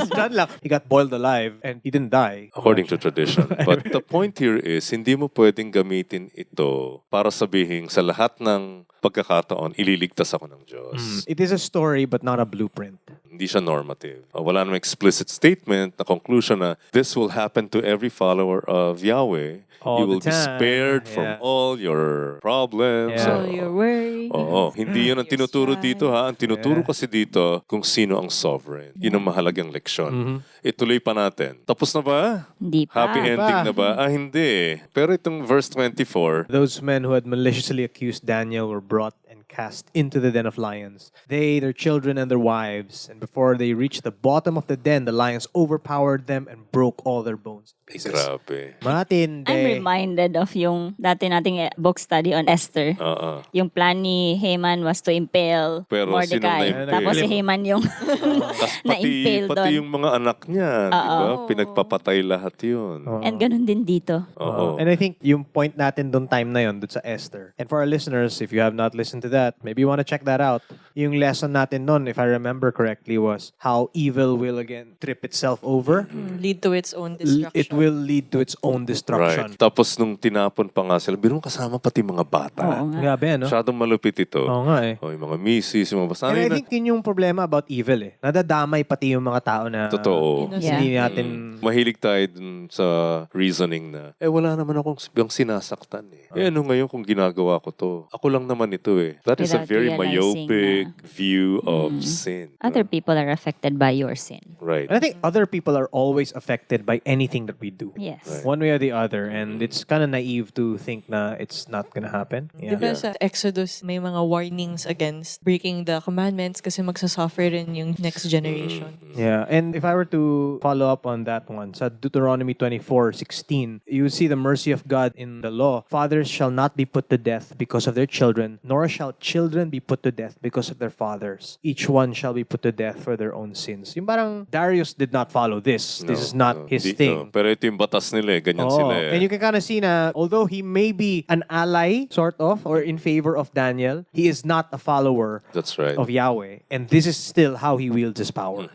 [SPEAKER 1] Si John lang. He got boiled alive and he didn't die.
[SPEAKER 3] According to tradition. But the point here is, hindi mo pwedeng gamitin ito para sabihin sa lahat ng pagkakataon, ililigtas ako ng Diyos.
[SPEAKER 1] It is a story but not a blueprint.
[SPEAKER 3] Hindi siya normative. Wala namang explicit statement na conclusion na this will happen to every follower of Yahweh.
[SPEAKER 1] All
[SPEAKER 3] You
[SPEAKER 1] the
[SPEAKER 3] will be
[SPEAKER 1] time.
[SPEAKER 3] spared from
[SPEAKER 1] Yeah.
[SPEAKER 3] all your problems.
[SPEAKER 1] Yeah.
[SPEAKER 4] All your worry.
[SPEAKER 3] Oo. Hindi yun ang
[SPEAKER 4] Your
[SPEAKER 3] tinuturo
[SPEAKER 4] strife.
[SPEAKER 3] dito ha. Ang tinuturo
[SPEAKER 1] Yeah.
[SPEAKER 3] kasi dito kung sino ang sovereign. Yun ang mahalagang leksyon. Ituloy pa natin. Tapos na ba?
[SPEAKER 2] Hindi pa.
[SPEAKER 3] Happy ending na ba? Hindi. Pero itong verse 24,
[SPEAKER 1] Those men who had maliciously accused Daniel were brought and cast into the den of lions. They, their children, and their wives. And before they reached the bottom of the den, the lions overpowered them and broke all their bones.
[SPEAKER 3] grabe.
[SPEAKER 1] Matindi.
[SPEAKER 2] I'm reminded of yung dati nating book study on Esther.
[SPEAKER 3] Oo.
[SPEAKER 2] Yung plan ni Haman was to impale
[SPEAKER 3] Pero sinong
[SPEAKER 2] Mordecai.
[SPEAKER 3] na-impale?
[SPEAKER 2] Tapos si Haman yung
[SPEAKER 3] Tapos
[SPEAKER 2] na-impale
[SPEAKER 3] pati
[SPEAKER 2] doon.
[SPEAKER 3] yung mga anak niya, di ba? Pinagpapatay lahat yun.
[SPEAKER 2] And ganun din dito.
[SPEAKER 3] Oo.
[SPEAKER 1] And I think yung point natin doon time na yun, doon sa Esther. And for our listeners, if you have not listened to that, maybe you want to check that out. Yung lesson natin noon, if I remember correctly, was how evil will again trip itself over.
[SPEAKER 4] Lead to its own destruction.
[SPEAKER 1] It will lead to its own destruction.
[SPEAKER 3] Right. Tapos nung tinapon pa nga sila, biro mo kasama pati mga bata.
[SPEAKER 2] Oo nga.
[SPEAKER 1] Grabe, no?
[SPEAKER 3] Masyadong malupit ito.
[SPEAKER 1] Oo nga eh.
[SPEAKER 3] Yung mga misis, yung mga basta.
[SPEAKER 1] And I think yun yung problema about evil eh. Nadadamay pati yung mga tao na
[SPEAKER 3] Totoo.
[SPEAKER 2] Yeah.
[SPEAKER 1] hindi natin...
[SPEAKER 3] Mahilig tayo dun sa reasoning na, wala naman akong bang sinasaktan eh. Ano ngayon kung ginagawa ko to? Ako lang naman ito eh. That is a
[SPEAKER 2] Without
[SPEAKER 3] very
[SPEAKER 2] realizing
[SPEAKER 3] myopic view of sin.
[SPEAKER 2] Other people are affected by your sin.
[SPEAKER 3] Right.
[SPEAKER 1] And I think other people are always affected by anything that we do.
[SPEAKER 2] Yes.
[SPEAKER 1] One way or the other. And it's kind of naive to think na it's not gonna happen. Yeah.
[SPEAKER 4] Diba sa Exodus, may mga warnings against breaking the commandments kasi magsasuffer rin yung next generation.
[SPEAKER 1] Yeah, and if I were to follow up on that one, sa Deuteronomy 24:16, you see the mercy of God in the law. Fathers shall not be put to death because of their children, nor shall children be put to death because of their fathers. Each one shall be put to death for their own sins. Yung parang Darius did not follow this. This is not his thing.
[SPEAKER 3] Pero ito yung batas nila eh. Ganyan sila eh.
[SPEAKER 1] And you can kind of see na although he may be an ally, sort of, or in favor of Daniel, he is not a follower
[SPEAKER 3] That's right.
[SPEAKER 1] of Yahweh. And this is still how he wields his power.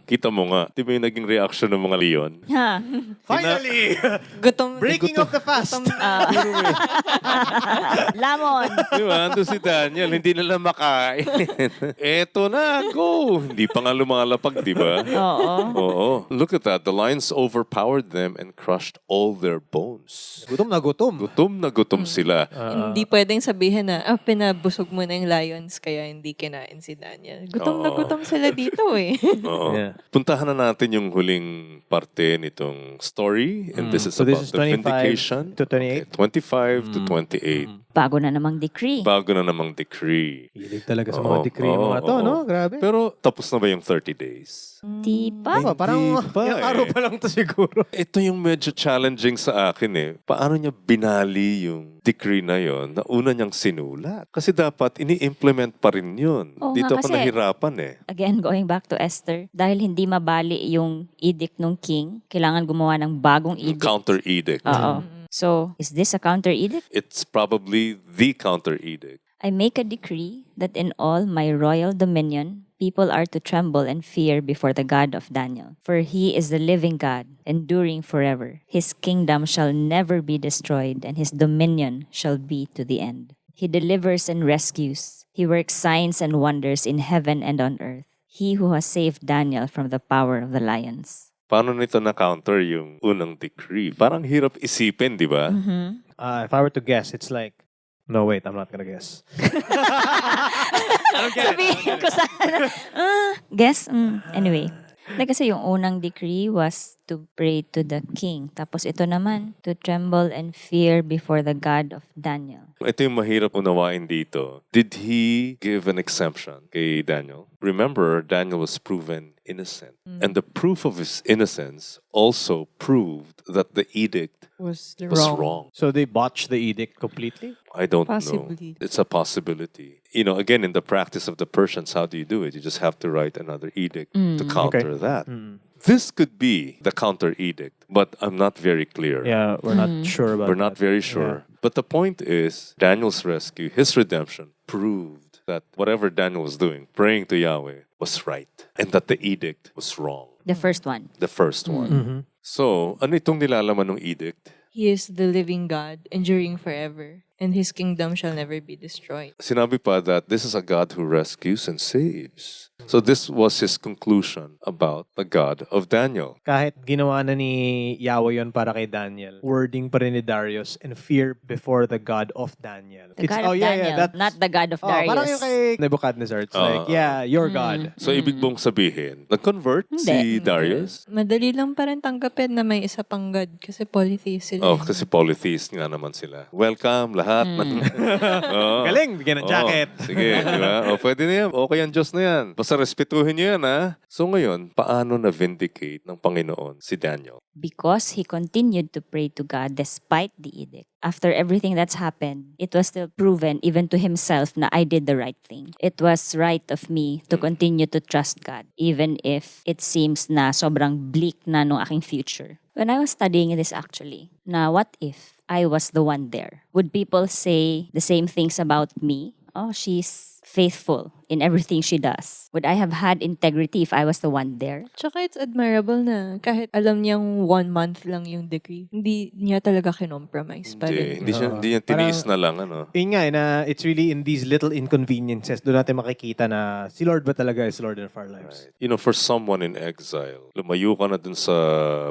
[SPEAKER 3] Kita mo nga, di ba yung naging reaction ng mga leon?
[SPEAKER 2] Ha.
[SPEAKER 1] Finally!
[SPEAKER 4] Gutom.
[SPEAKER 1] Breaking of the fast!
[SPEAKER 2] Lamon.
[SPEAKER 3] Di ba? Ando si Daniel, hindi nila makain. Eto na, go! Hindi pa nga lumalapag, di ba?
[SPEAKER 2] Oo.
[SPEAKER 3] Oo. Look at that. The lions overpowered them and crushed all their bones.
[SPEAKER 1] Gutom na gutom.
[SPEAKER 3] Gutom na gutom sila.
[SPEAKER 4] Hindi pwedeng sabihin na, pinabusog mo na yung lions kaya hindi kinain si Daniel. Gutom na gutom sila dito eh.
[SPEAKER 3] Oo.
[SPEAKER 1] Yeah.
[SPEAKER 3] Puntahan na natin yung huling parte nitong story. And this is
[SPEAKER 1] So
[SPEAKER 3] about
[SPEAKER 1] this is
[SPEAKER 3] the
[SPEAKER 1] 25
[SPEAKER 3] vindication.
[SPEAKER 1] to 28?
[SPEAKER 3] 25 to 28.
[SPEAKER 2] Bago na namang decree.
[SPEAKER 3] Bago na namang decree.
[SPEAKER 1] Hilig talaga sa mga
[SPEAKER 3] Oo,
[SPEAKER 1] decree mga to,
[SPEAKER 3] oo.
[SPEAKER 1] no? Grabe.
[SPEAKER 3] Pero tapos na ba yung 30 days?
[SPEAKER 2] Di pa.
[SPEAKER 1] Parang
[SPEAKER 3] Hindi pa
[SPEAKER 1] ilang araw
[SPEAKER 3] eh.
[SPEAKER 1] pa lang to siguro.
[SPEAKER 3] Ito yung medyo challenging sa akin eh. Paano niya binali yung decree na yon na una niyang sinulat? Kasi dapat ini-implement pa rin yun.
[SPEAKER 2] Oo
[SPEAKER 3] Dito
[SPEAKER 2] nga,
[SPEAKER 3] ako
[SPEAKER 2] kasi-
[SPEAKER 3] nahirapan eh.
[SPEAKER 2] Again, going back to Esther, dahil hindi mabali yung edict ng king, kailangan gumawa ng bagong edict.
[SPEAKER 3] Counter edict.
[SPEAKER 2] Oo. So, is this a counter edict?
[SPEAKER 3] It's probably the counter edict.
[SPEAKER 2] I make a decree that in all my royal dominion, people are to tremble and fear before the God of Daniel. For he is the living God, enduring forever. His kingdom shall never be destroyed, and his dominion shall be to the end. He delivers and rescues. He works signs and wonders in heaven and on earth. He who has saved Daniel from the power of the lions.
[SPEAKER 3] Paano nito na-counter yung unang decree? Parang hirap isipin, di ba?
[SPEAKER 1] If I were to guess, it's like, no, wait, I'm not gonna guess.
[SPEAKER 2] Sabihin ko sana. Guess? Anyway. Like kasi yung unang decree was to pray to the king. Tapos ito naman, to tremble and fear before the God of Daniel.
[SPEAKER 3] Ito yung mahirap unawain dito. Did he give an exemption kay Daniel? Remember, Daniel was proven innocent. And the proof of his innocence also proved that the edict
[SPEAKER 4] Was
[SPEAKER 3] was wrong.
[SPEAKER 1] So they botched the edict completely?
[SPEAKER 3] I don't
[SPEAKER 4] Possibly.
[SPEAKER 3] know. It's a possibility. You know, again, in the practice of the Persians, how do you do it? You just have to write another edict to counter that. This could be the counter edict, but I'm not very clear.
[SPEAKER 1] Yeah, we're not sure about
[SPEAKER 3] We're not
[SPEAKER 1] that.
[SPEAKER 3] very sure. But the point is, Daniel's rescue, his redemption, proved that whatever Daniel was doing, praying to Yahweh, was right. And that the edict was wrong.
[SPEAKER 2] The first one.
[SPEAKER 3] The first one. So, ano itong nilalaman ng edict?
[SPEAKER 4] He is the living God, enduring forever. and his kingdom shall never be destroyed.
[SPEAKER 3] Sinabi pa that this is a God who rescues and saves. So this was his conclusion about the God of Daniel.
[SPEAKER 1] Kahit ginawa na ni Yahweh yon para kay Daniel, wording pa rin ni Darius, and fear before the God of Daniel.
[SPEAKER 2] The God of Daniel, not the God of Darius.
[SPEAKER 1] Parang yung kay Nebuchadnezzar. It's like, yeah, your God.
[SPEAKER 3] So ibig mong sabihin, nag-convert si Darius?
[SPEAKER 4] Madali lang pa rin tanggapin na may isa pang God kasi polytheist sila.
[SPEAKER 3] Oh, kasi polytheist nga naman sila. Welcome lahat. Oh.
[SPEAKER 1] Galing, bigyan ng jacket.
[SPEAKER 3] Sige, di ba? O, pwede na yan. Okay ang Diyos na yan. Basta respetuhin niyo yan, ha? So ngayon, paano na-vindicate ng Panginoon si Daniel?
[SPEAKER 2] Because he continued to pray to God despite the edict. After everything that's happened, it was still proven even to himself na I did the right thing. It was right of me to continue to trust God, even if it seems na sobrang bleak na nung aking future. When I was studying this actually, na what if I was the one there? Would people say the same things about me? Oh, she's faithful in everything she does. Would I have had integrity if I was the one there?
[SPEAKER 4] Tsaka it's admirable na kahit alam niyang 1 month lang yung decree, hindi niya talaga kinompromise pa rin.
[SPEAKER 3] Hindi niya tiniis na lang, ano?
[SPEAKER 1] Yun nga, na it's really in these little inconveniences doon natin makikita na si Lord ba talaga is Lord of our lives.
[SPEAKER 3] Right. You know, for someone in exile, lumayo ka na dun sa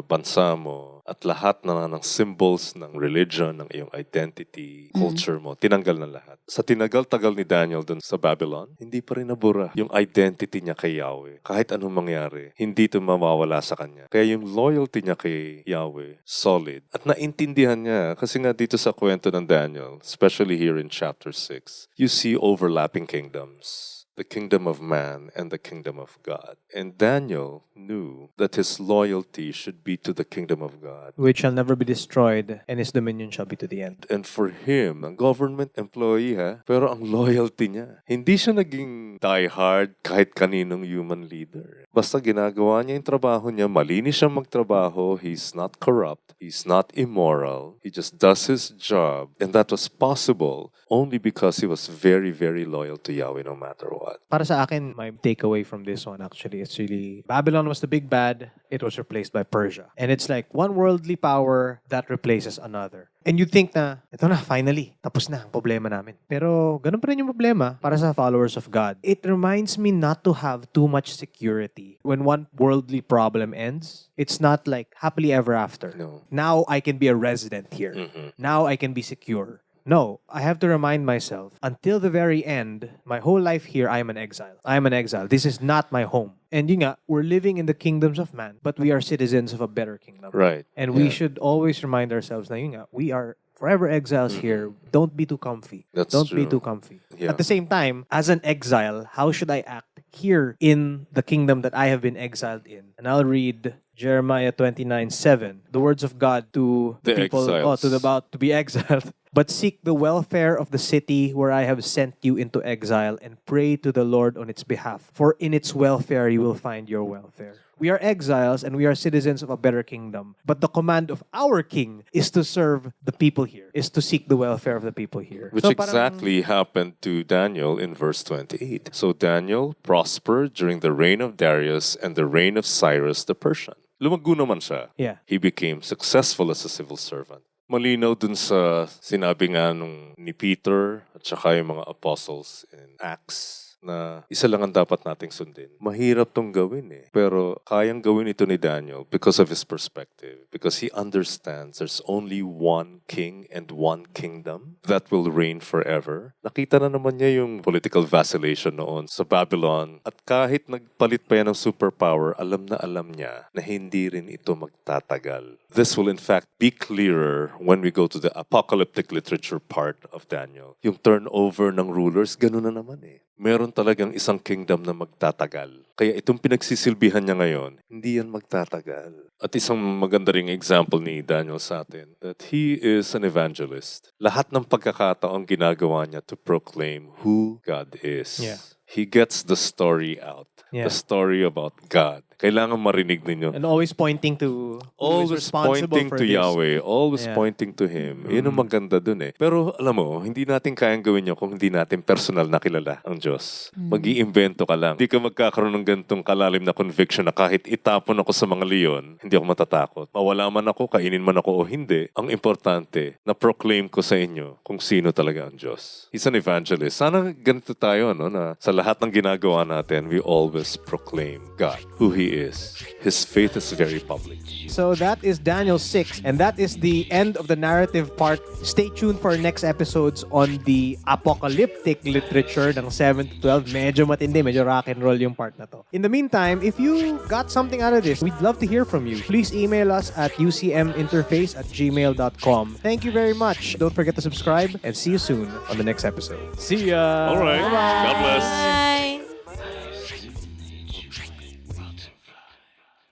[SPEAKER 3] bansa mo at lahat na ng symbols ng religion, ng iyong identity, culture mo, tinanggal na lahat. Sa tinagal-tagal ni Daniel dun sa Babylon, hindi pa rin nabura yung identity niya kay Yahweh. Kahit anong mangyari, hindi ito mawawala sa kanya. Kaya yung loyalty niya kay Yahweh, solid. At naintindihan niya, kasi nga dito sa kwento ng Daniel, especially here in chapter 6, you see overlapping kingdoms. The kingdom of man and the kingdom of God. And Daniel knew that his loyalty should be to the kingdom of God.
[SPEAKER 1] Which shall never be destroyed, and his dominion shall be to the end.
[SPEAKER 3] And for him, ang government employee pero ang loyalty niya. Hindi siya naging diehard kahit kaninong human leader. Basta ginagawa niya yung trabaho niya, malinis siya magtrabaho, he's not corrupt, he's not immoral, he just does his job. And that was possible only because he was very, very loyal to Yahweh no matter what.
[SPEAKER 1] Para sa akin, my takeaway from this one actually is really, Babylon was the big bad, it was replaced by Persia. And it's like one worldly power that replaces another. And you think na, ito na, finally, tapos na ang problema namin. Pero ganun pa rin yung problema para sa followers of God. It reminds me not to have too much security. When one worldly problem ends, it's not like happily ever after.
[SPEAKER 3] No.
[SPEAKER 1] Now I can be a resident here. Now I can be secure. No, I have to remind myself, until the very end, my whole life here, I am an exile. I am an exile. This is not my home. And yun nga, we're living in the kingdoms of man, but we are citizens of a better kingdom.
[SPEAKER 3] Right.
[SPEAKER 1] And we should always remind ourselves na yun nga, we are forever exiles here. Don't be too comfy.
[SPEAKER 3] That's
[SPEAKER 1] Be
[SPEAKER 3] true.
[SPEAKER 1] too comfy.
[SPEAKER 3] Yeah.
[SPEAKER 1] At the same time, as an exile, how should I act here in the kingdom that I have been exiled in? And I'll read Jeremiah 29:7, the words of God to
[SPEAKER 3] The
[SPEAKER 1] people
[SPEAKER 3] exiles.
[SPEAKER 1] to the about to be exiled. But seek the welfare of the city where I have sent you into exile, and pray to the Lord on its behalf. For in its welfare you will find your welfare. We are exiles and we are citizens of a better kingdom. But the command of our king is to serve the people here, is to seek the welfare of the people here.
[SPEAKER 3] Which
[SPEAKER 1] So parang-
[SPEAKER 3] exactly happened to Daniel in verse 28. So Daniel prospered during the reign of Darius and the reign of Cyrus the Persian. Lumago naman siya.
[SPEAKER 1] Yeah.
[SPEAKER 3] He became successful as a civil servant. Malinaw dun sa sinabi nga nung ni Peter at saka yung mga apostles in Acts na isa lang ang dapat nating sundin. Mahirap tong gawin pero kayang gawin ito ni Daniel because of his perspective. Because he understands there's only one king and one kingdom that will reign forever. Nakita na naman niya yung political vacillation noon sa Babylon. At kahit nagpalit pa yan ng superpower, alam niya na hindi rin ito magtatagal. This will in fact be clearer when we go to the apocalyptic literature part of Daniel. Yung turnover ng rulers, ganun na naman Meron talagang isang kingdom na magtatagal. Kaya itong pinagsisilbihan niya ngayon, hindi yan magtatagal. At isang maganda ring example ni Daniel sa atin, that he is an evangelist. Lahat ng pagkakataong ginagawa niya to proclaim who God is.
[SPEAKER 1] Yeah.
[SPEAKER 3] He gets the story out.
[SPEAKER 1] Yeah.
[SPEAKER 3] The story about God. Kailangan marinig ninyo.
[SPEAKER 1] And always pointing to who is
[SPEAKER 3] Always
[SPEAKER 1] responsible
[SPEAKER 3] pointing
[SPEAKER 1] for
[SPEAKER 3] to
[SPEAKER 1] this.
[SPEAKER 3] Yahweh. Always
[SPEAKER 1] Yeah.
[SPEAKER 3] pointing to Him. Yun ang maganda dun eh. Pero alam mo, hindi natin kayang gawin yun kung hindi natin personal na kilala ang Diyos. Mag-iimbento ka lang. Hindi ka magkakaroon ng ganitong kalalim na conviction na kahit itapon ako sa mga leon, hindi ako matatakot. Mawala man ako, kainin man ako o hindi. Ang importante, na proclaim ko sa inyo kung sino talaga ang Diyos. He's an evangelist. Sana ganito tayo, no, na sa lahat ng ginagawa natin, we always proclaim God, who He is. His faith is very public.
[SPEAKER 1] So that is Daniel 6, and that is the end of the narrative part. Stay tuned for our next episodes on the apocalyptic literature ng 7 to 12. Medyo matindi, medyo rock and roll yung part na to. In the meantime, if you got something out of this, we'd love to hear from you. Please email us at ucminterface@gmail.com. Thank you very much. Don't forget to subscribe, and see you soon on the next episode. See ya!
[SPEAKER 3] All right.
[SPEAKER 1] Bye-bye.
[SPEAKER 3] God